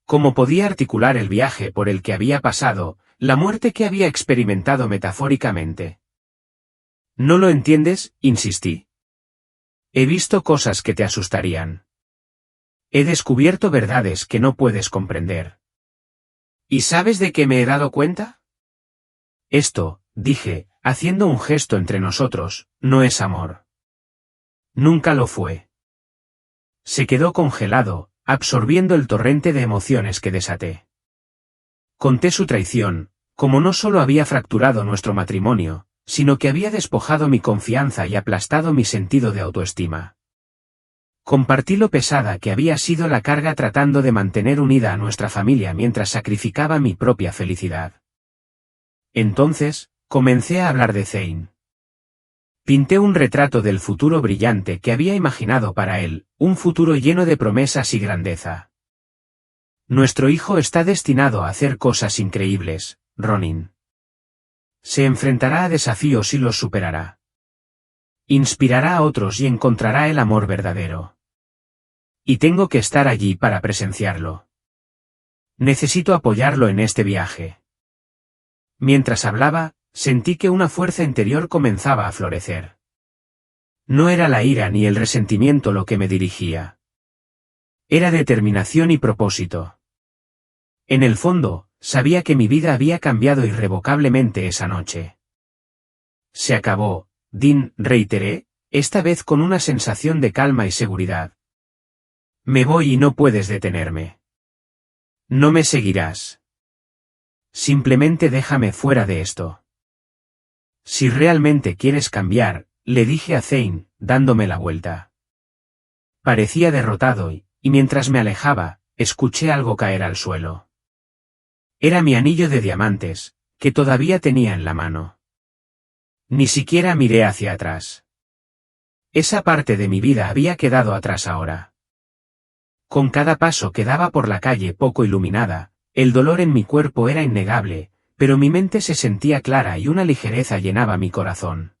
¿Cómo podía articular el viaje por el que había pasado, la muerte que había experimentado metafóricamente? «¿No lo entiendes?», insistí. «He visto cosas que te asustarían. He descubierto verdades que no puedes comprender». «¿Y sabes de qué me he dado cuenta?». «Esto», dije, haciendo un gesto entre nosotros, «no es amor. Nunca lo fue». Se quedó congelado, absorbiendo el torrente de emociones que desaté. Conté su traición, como no solo había fracturado nuestro matrimonio, sino que había despojado mi confianza y aplastado mi sentido de autoestima. Compartí lo pesada que había sido la carga tratando de mantener unida a nuestra familia mientras sacrificaba mi propia felicidad. Entonces, comencé a hablar de Zane. Pinté un retrato del futuro brillante que había imaginado para él, un futuro lleno de promesas y grandeza. Nuestro hijo está destinado a hacer cosas increíbles, Ronin. Se enfrentará a desafíos y los superará. Inspirará a otros y encontrará el amor verdadero. Y tengo que estar allí para presenciarlo. Necesito apoyarlo en este viaje. Mientras hablaba, sentí que una fuerza interior comenzaba a florecer. No era la ira ni el resentimiento lo que me dirigía. Era determinación y propósito. En el fondo, sabía que mi vida había cambiado irrevocablemente esa noche. Se acabó, Dean, reiteré, esta vez con una sensación de calma y seguridad. Me voy y no puedes detenerme. No me seguirás. Simplemente déjame fuera de esto. Si realmente quieres cambiar, le dije a Zane, dándome la vuelta. Parecía derrotado y mientras me alejaba, escuché algo caer al suelo. Era mi anillo de diamantes, que todavía tenía en la mano. Ni siquiera miré hacia atrás. Esa parte de mi vida había quedado atrás ahora. Con cada paso que daba por la calle poco iluminada, el dolor en mi cuerpo era innegable, pero mi mente se sentía clara y una ligereza llenaba mi corazón.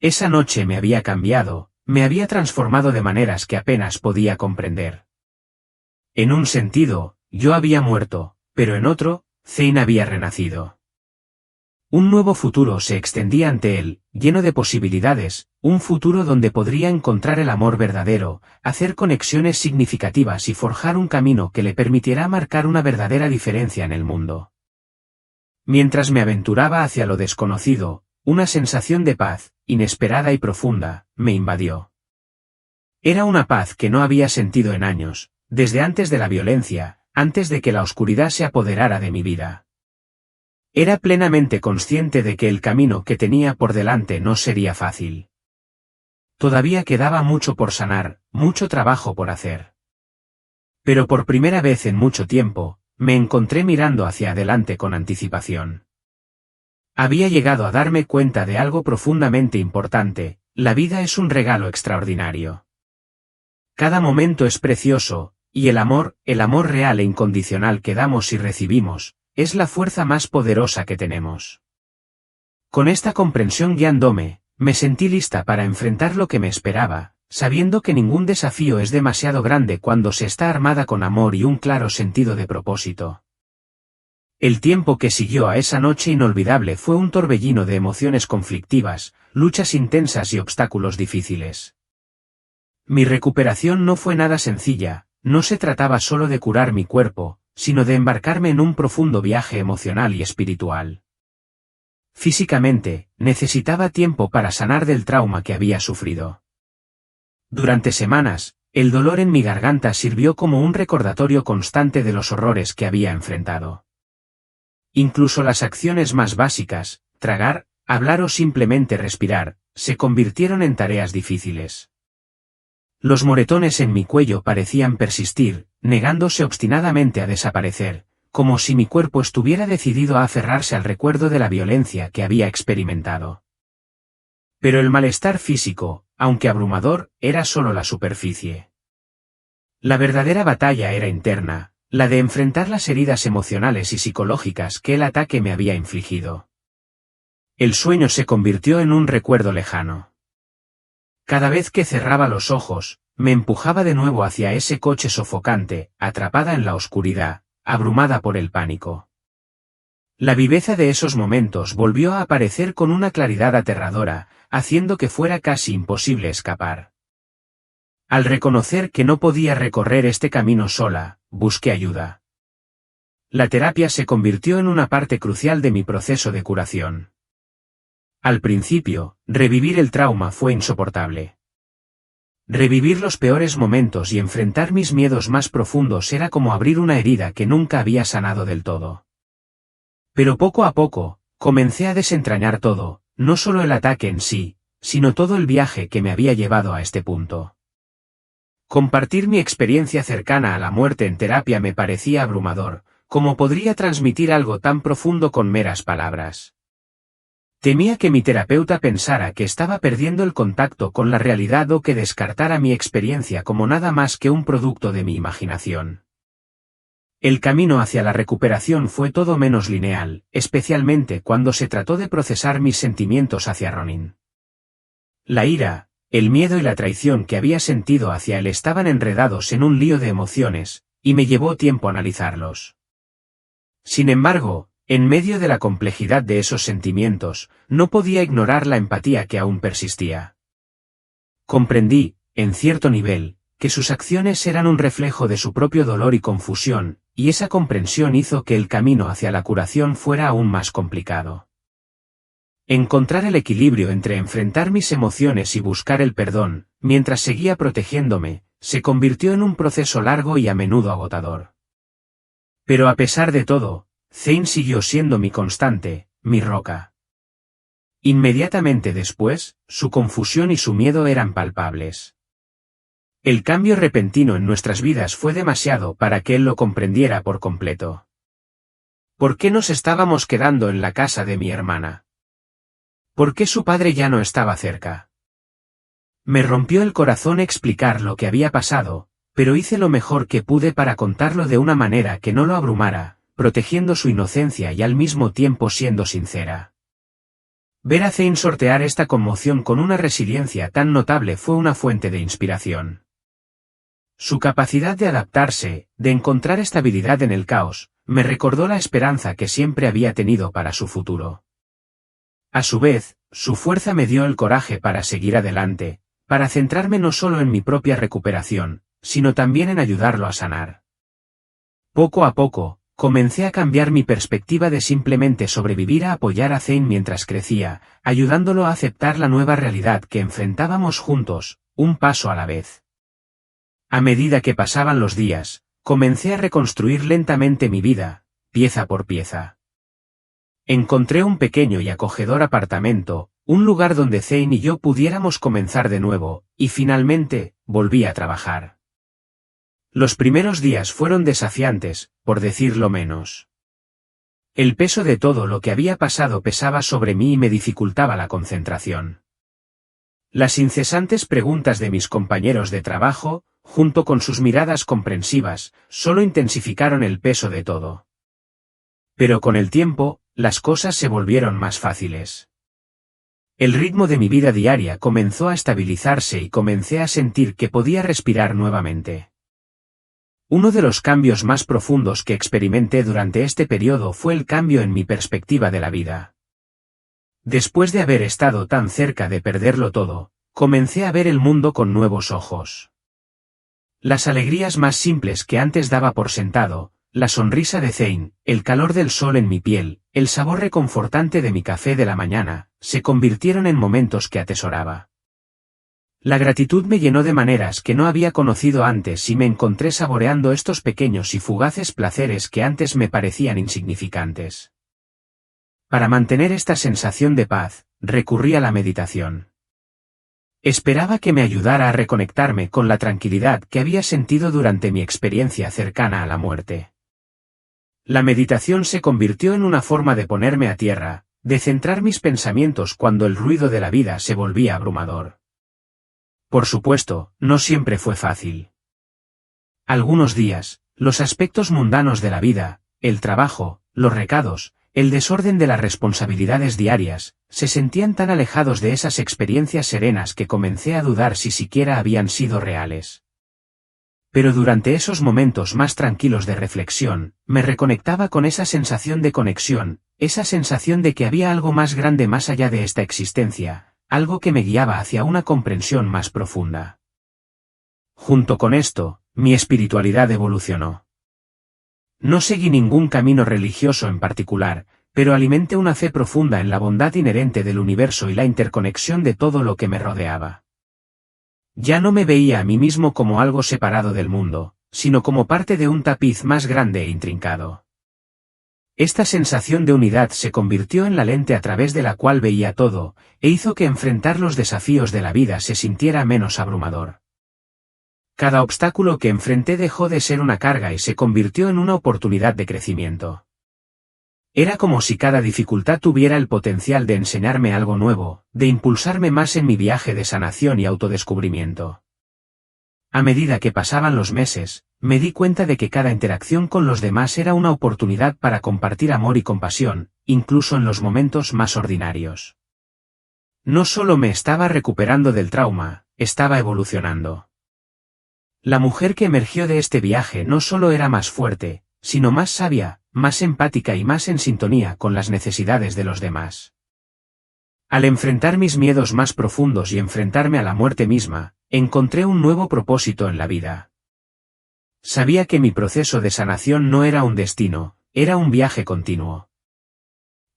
Esa noche me había cambiado, me había transformado de maneras que apenas podía comprender. En un sentido, yo había muerto, pero en otro, Zane había renacido. Un nuevo futuro se extendía ante él, lleno de posibilidades, un futuro donde podría encontrar el amor verdadero, hacer conexiones significativas y forjar un camino que le permitiera marcar una verdadera diferencia en el mundo. Mientras me aventuraba hacia lo desconocido, una sensación de paz, inesperada y profunda, me invadió. Era una paz que no había sentido en años, desde antes de la violencia, antes de que la oscuridad se apoderara de mi vida. Era plenamente consciente de que el camino que tenía por delante no sería fácil. Todavía quedaba mucho por sanar, mucho trabajo por hacer. Pero por primera vez en mucho tiempo, me encontré mirando hacia adelante con anticipación. Había llegado a darme cuenta de algo profundamente importante: la vida es un regalo extraordinario. Cada momento es precioso, y el amor real e incondicional que damos y recibimos, es la fuerza más poderosa que tenemos. Con esta comprensión guiándome, me sentí lista para enfrentar lo que me esperaba, sabiendo que ningún desafío es demasiado grande cuando se está armada con amor y un claro sentido de propósito. El tiempo que siguió a esa noche inolvidable fue un torbellino de emociones conflictivas, luchas intensas y obstáculos difíciles. Mi recuperación no fue nada sencilla, no se trataba solo de curar mi cuerpo, sino de embarcarme en un profundo viaje emocional y espiritual. Físicamente, necesitaba tiempo para sanar del trauma que había sufrido. Durante semanas, el dolor en mi garganta sirvió como un recordatorio constante de los horrores que había enfrentado. Incluso las acciones más básicas, tragar, hablar o simplemente respirar, se convirtieron en tareas difíciles. Los moretones en mi cuello parecían persistir, negándose obstinadamente a desaparecer, como si mi cuerpo estuviera decidido a aferrarse al recuerdo de la violencia que había experimentado. Pero el malestar físico, aunque abrumador, era solo la superficie. La verdadera batalla era interna, la de enfrentar las heridas emocionales y psicológicas que el ataque me había infligido. El sueño se convirtió en un recuerdo lejano. Cada vez que cerraba los ojos, me empujaba de nuevo hacia ese coche sofocante, atrapada en la oscuridad, abrumada por el pánico. La viveza de esos momentos volvió a aparecer con una claridad aterradora, haciendo que fuera casi imposible escapar. Al reconocer que no podía recorrer este camino sola, busqué ayuda. La terapia se convirtió en una parte crucial de mi proceso de curación. Al principio, revivir el trauma fue insoportable. Revivir los peores momentos y enfrentar mis miedos más profundos era como abrir una herida que nunca había sanado del todo. Pero poco a poco, comencé a desentrañar todo, no solo el ataque en sí, sino todo el viaje que me había llevado a este punto. Compartir mi experiencia cercana a la muerte en terapia me parecía abrumador. ¿Cómo podría transmitir algo tan profundo con meras palabras? Temía que mi terapeuta pensara que estaba perdiendo el contacto con la realidad o que descartara mi experiencia como nada más que un producto de mi imaginación. El camino hacia la recuperación fue todo menos lineal, especialmente cuando se trató de procesar mis sentimientos hacia Ronin. La ira, el miedo y la traición que había sentido hacia él estaban enredados en un lío de emociones, y me llevó tiempo analizarlos. Sin embargo, en medio de la complejidad de esos sentimientos, no podía ignorar la empatía que aún persistía. Comprendí, en cierto nivel, que sus acciones eran un reflejo de su propio dolor y confusión, y esa comprensión hizo que el camino hacia la curación fuera aún más complicado. Encontrar el equilibrio entre enfrentar mis emociones y buscar el perdón, mientras seguía protegiéndome, se convirtió en un proceso largo y a menudo agotador. Pero a pesar de todo, Zane siguió siendo mi constante, mi roca. Inmediatamente después, su confusión y su miedo eran palpables. El cambio repentino en nuestras vidas fue demasiado para que él lo comprendiera por completo. ¿Por qué nos estábamos quedando en la casa de mi hermana? ¿Por qué su padre ya no estaba cerca? Me rompió el corazón explicar lo que había pasado, pero hice lo mejor que pude para contarlo de una manera que no lo abrumara, protegiendo su inocencia y al mismo tiempo siendo sincera. Ver a Zane sortear esta conmoción con una resiliencia tan notable fue una fuente de inspiración. Su capacidad de adaptarse, de encontrar estabilidad en el caos, me recordó la esperanza que siempre había tenido para su futuro. A su vez, su fuerza me dio el coraje para seguir adelante, para centrarme no solo en mi propia recuperación, sino también en ayudarlo a sanar. Poco a poco, comencé a cambiar mi perspectiva de simplemente sobrevivir a apoyar a Zane mientras crecía, ayudándolo a aceptar la nueva realidad que enfrentábamos juntos, un paso a la vez. A medida que pasaban los días, comencé a reconstruir lentamente mi vida, pieza por pieza. Encontré un pequeño y acogedor apartamento, un lugar donde Zane y yo pudiéramos comenzar de nuevo, y finalmente, volví a trabajar. Los primeros días fueron desafiantes, por decirlo menos. El peso de todo lo que había pasado pesaba sobre mí y me dificultaba la concentración. Las incesantes preguntas de mis compañeros de trabajo, junto con sus miradas comprensivas, solo intensificaron el peso de todo. Pero con el tiempo, las cosas se volvieron más fáciles. El ritmo de mi vida diaria comenzó a estabilizarse y comencé a sentir que podía respirar nuevamente. Uno de los cambios más profundos que experimenté durante este periodo fue el cambio en mi perspectiva de la vida. Después de haber estado tan cerca de perderlo todo, comencé a ver el mundo con nuevos ojos. Las alegrías más simples que antes daba por sentado, la sonrisa de Zane, el calor del sol en mi piel, el sabor reconfortante de mi café de la mañana, se convirtieron en momentos que atesoraba. La gratitud me llenó de maneras que no había conocido antes y me encontré saboreando estos pequeños y fugaces placeres que antes me parecían insignificantes. Para mantener esta sensación de paz, recurrí a la meditación. Esperaba que me ayudara a reconectarme con la tranquilidad que había sentido durante mi experiencia cercana a la muerte. La meditación se convirtió en una forma de ponerme a tierra, de centrar mis pensamientos cuando el ruido de la vida se volvía abrumador. Por supuesto, no siempre fue fácil. Algunos días, los aspectos mundanos de la vida, el trabajo, los recados, el desorden de las responsabilidades diarias, se sentían tan alejados de esas experiencias serenas que comencé a dudar si siquiera habían sido reales. Pero durante esos momentos más tranquilos de reflexión, me reconectaba con esa sensación de conexión, esa sensación de que había algo más grande más allá de esta existencia, algo que me guiaba hacia una comprensión más profunda. Junto con esto, mi espiritualidad evolucionó. No seguí ningún camino religioso en particular, pero alimenté una fe profunda en la bondad inherente del universo y la interconexión de todo lo que me rodeaba. Ya no me veía a mí mismo como algo separado del mundo, sino como parte de un tapiz más grande e intrincado. Esta sensación de unidad se convirtió en la lente a través de la cual veía todo, e hizo que enfrentar los desafíos de la vida se sintiera menos abrumador. Cada obstáculo que enfrenté dejó de ser una carga y se convirtió en una oportunidad de crecimiento. Era como si cada dificultad tuviera el potencial de enseñarme algo nuevo, de impulsarme más en mi viaje de sanación y autodescubrimiento. A medida que pasaban los meses, me di cuenta de que cada interacción con los demás era una oportunidad para compartir amor y compasión, incluso en los momentos más ordinarios. No solo me estaba recuperando del trauma, estaba evolucionando. La mujer que emergió de este viaje no solo era más fuerte, sino más sabia, más empática y más en sintonía con las necesidades de los demás. Al enfrentar mis miedos más profundos y enfrentarme a la muerte misma, encontré un nuevo propósito en la vida. Sabía que mi proceso de sanación no era un destino, era un viaje continuo.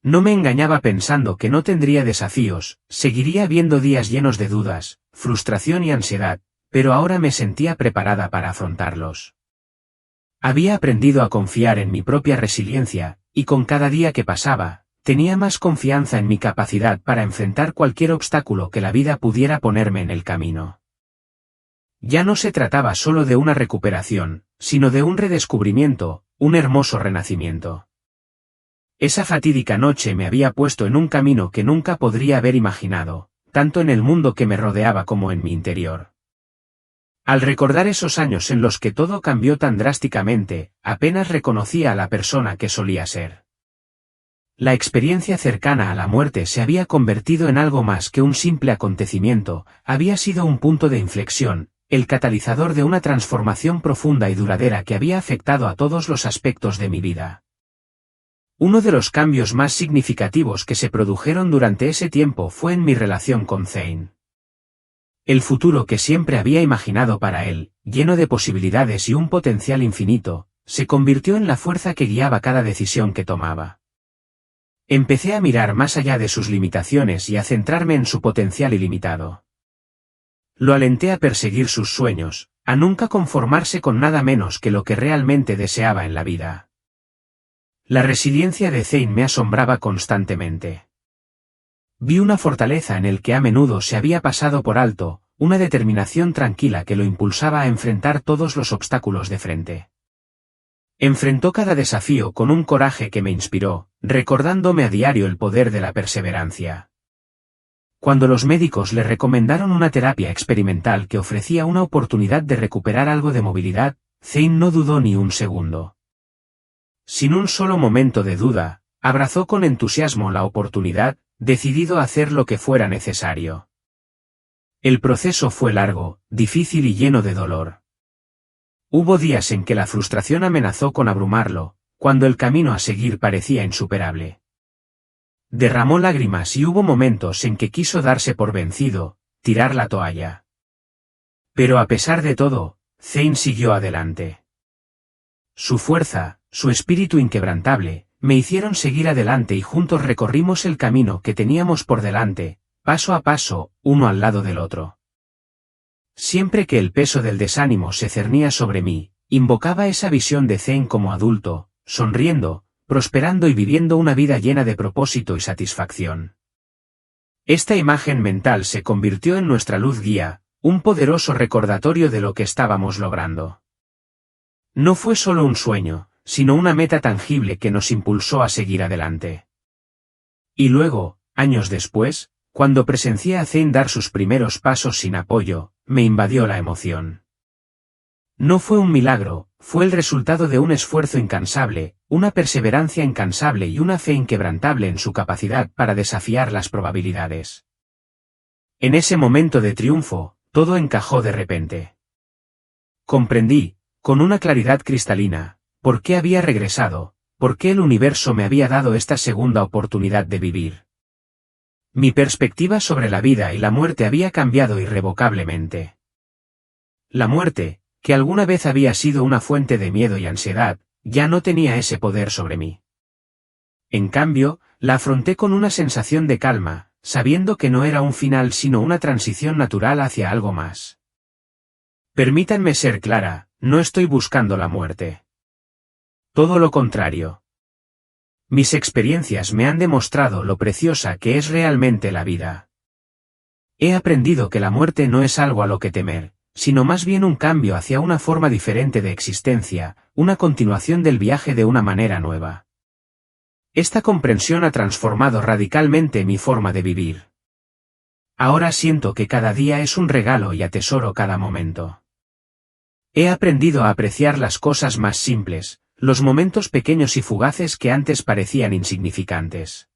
No me engañaba pensando que no tendría desafíos, seguiría viendo días llenos de dudas, frustración y ansiedad, pero ahora me sentía preparada para afrontarlos. Había aprendido a confiar en mi propia resiliencia, y con cada día que pasaba, tenía más confianza en mi capacidad para enfrentar cualquier obstáculo que la vida pudiera ponerme en el camino. Ya no se trataba solo de una recuperación, sino de un redescubrimiento, un hermoso renacimiento. Esa fatídica noche me había puesto en un camino que nunca podría haber imaginado, tanto en el mundo que me rodeaba como en mi interior. Al recordar esos años en los que todo cambió tan drásticamente, apenas reconocía a la persona que solía ser. La experiencia cercana a la muerte se había convertido en algo más que un simple acontecimiento, había sido un punto de inflexión, el catalizador de una transformación profunda y duradera que había afectado a todos los aspectos de mi vida. Uno de los cambios más significativos que se produjeron durante ese tiempo fue en mi relación con Zane. El futuro que siempre había imaginado para él, lleno de posibilidades y un potencial infinito, se convirtió en la fuerza que guiaba cada decisión que tomaba. Empecé a mirar más allá de sus limitaciones y a centrarme en su potencial ilimitado. Lo alenté a perseguir sus sueños, a nunca conformarse con nada menos que lo que realmente deseaba en la vida. La resiliencia de Zane me asombraba constantemente. Vi una fortaleza en el que a menudo se había pasado por alto, una determinación tranquila que lo impulsaba a enfrentar todos los obstáculos de frente. Enfrentó cada desafío con un coraje que me inspiró, recordándome a diario el poder de la perseverancia. Cuando los médicos le recomendaron una terapia experimental que ofrecía una oportunidad de recuperar algo de movilidad, Zane no dudó ni un segundo. Sin un solo momento de duda, abrazó con entusiasmo la oportunidad, decidido a hacer lo que fuera necesario. El proceso fue largo, difícil y lleno de dolor. Hubo días en que la frustración amenazó con abrumarlo, cuando el camino a seguir parecía insuperable. Derramó lágrimas y hubo momentos en que quiso darse por vencido, tirar la toalla. Pero a pesar de todo, Zane siguió adelante. Su fuerza, su espíritu inquebrantable, me hicieron seguir adelante y juntos recorrimos el camino que teníamos por delante, paso a paso, uno al lado del otro. Siempre que el peso del desánimo se cernía sobre mí, invocaba esa visión de Zane como adulto, sonriendo, prosperando y viviendo una vida llena de propósito y satisfacción. Esta imagen mental se convirtió en nuestra luz guía, un poderoso recordatorio de lo que estábamos logrando. No fue solo un sueño, sino una meta tangible que nos impulsó a seguir adelante. Y luego, años después, cuando presencié a Zane dar sus primeros pasos sin apoyo, me invadió la emoción. No fue un milagro, fue el resultado de un esfuerzo incansable, una perseverancia incansable y una fe inquebrantable en su capacidad para desafiar las probabilidades. En ese momento de triunfo, todo encajó de repente. Comprendí, con una claridad cristalina, por qué había regresado, por qué el universo me había dado esta segunda oportunidad de vivir. Mi perspectiva sobre la vida y la muerte había cambiado irrevocablemente. La muerte, que alguna vez había sido una fuente de miedo y ansiedad, ya no tenía ese poder sobre mí. En cambio, la afronté con una sensación de calma, sabiendo que no era un final sino una transición natural hacia algo más. Permítanme ser clara, no estoy buscando la muerte. Todo lo contrario. Mis experiencias me han demostrado lo preciosa que es realmente la vida. He aprendido que la muerte no es algo a lo que temer, sino más bien un cambio hacia una forma diferente de existencia, una continuación del viaje de una manera nueva. Esta comprensión ha transformado radicalmente mi forma de vivir. Ahora siento que cada día es un regalo y atesoro cada momento. He aprendido a apreciar las cosas más simples, los momentos pequeños y fugaces que antes parecían insignificantes.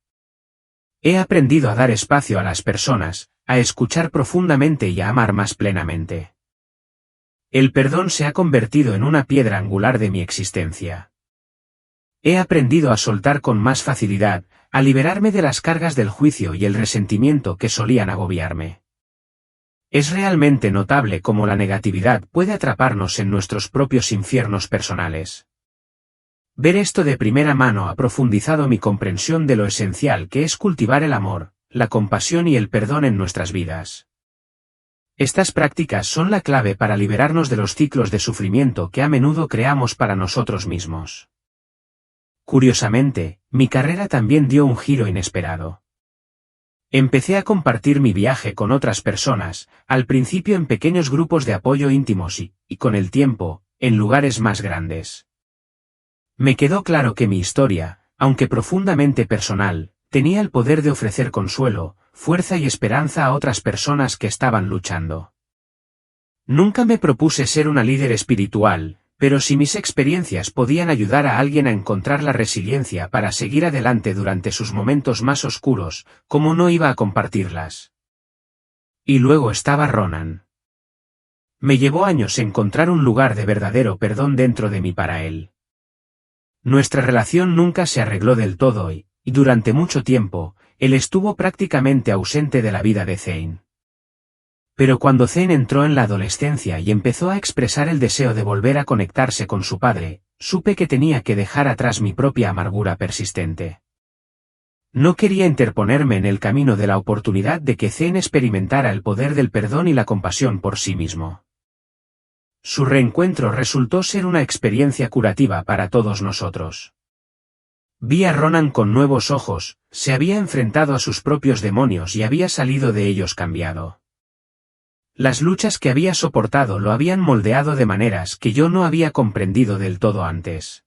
He aprendido a dar espacio a las personas, a escuchar profundamente y a amar más plenamente. El perdón se ha convertido en una piedra angular de mi existencia. He aprendido a soltar con más facilidad, a liberarme de las cargas del juicio y el resentimiento que solían agobiarme. Es realmente notable cómo la negatividad puede atraparnos en nuestros propios infiernos personales. Ver esto de primera mano ha profundizado mi comprensión de lo esencial que es cultivar el amor, la compasión y el perdón en nuestras vidas. Estas prácticas son la clave para liberarnos de los ciclos de sufrimiento que a menudo creamos para nosotros mismos. Curiosamente, mi carrera también dio un giro inesperado. Empecé a compartir mi viaje con otras personas, al principio en pequeños grupos de apoyo íntimos y con el tiempo, en lugares más grandes. Me quedó claro que mi historia, aunque profundamente personal, tenía el poder de ofrecer consuelo, fuerza y esperanza a otras personas que estaban luchando. Nunca me propuse ser una líder espiritual, pero si mis experiencias podían ayudar a alguien a encontrar la resiliencia para seguir adelante durante sus momentos más oscuros, ¿cómo no iba a compartirlas? Y luego estaba Ronan. Me llevó años encontrar un lugar de verdadero perdón dentro de mí para él. Nuestra relación nunca se arregló del todo y durante mucho tiempo, él estuvo prácticamente ausente de la vida de Zane. Pero cuando Zane entró en la adolescencia y empezó a expresar el deseo de volver a conectarse con su padre, supe que tenía que dejar atrás mi propia amargura persistente. No quería interponerme en el camino de la oportunidad de que Zane experimentara el poder del perdón y la compasión por sí mismo. Su reencuentro resultó ser una experiencia curativa para todos nosotros. Vi a Ronan con nuevos ojos, se había enfrentado a sus propios demonios y había salido de ellos cambiado. Las luchas que había soportado lo habían moldeado de maneras que yo no había comprendido del todo antes.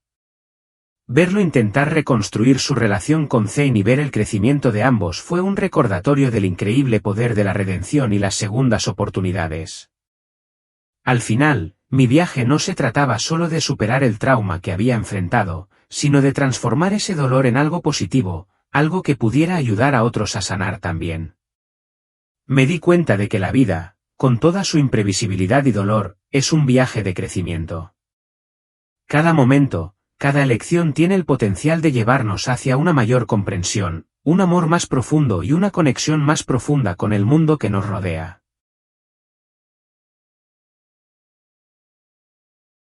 Verlo intentar reconstruir su relación con Zane y ver el crecimiento de ambos fue un recordatorio del increíble poder de la redención y las segundas oportunidades. Al final, mi viaje no se trataba solo de superar el trauma que había enfrentado, sino de transformar ese dolor en algo positivo, algo que pudiera ayudar a otros a sanar también. Me di cuenta de que la vida, con toda su imprevisibilidad y dolor, es un viaje de crecimiento. Cada momento, cada elección tiene el potencial de llevarnos hacia una mayor comprensión, un amor más profundo y una conexión más profunda con el mundo que nos rodea.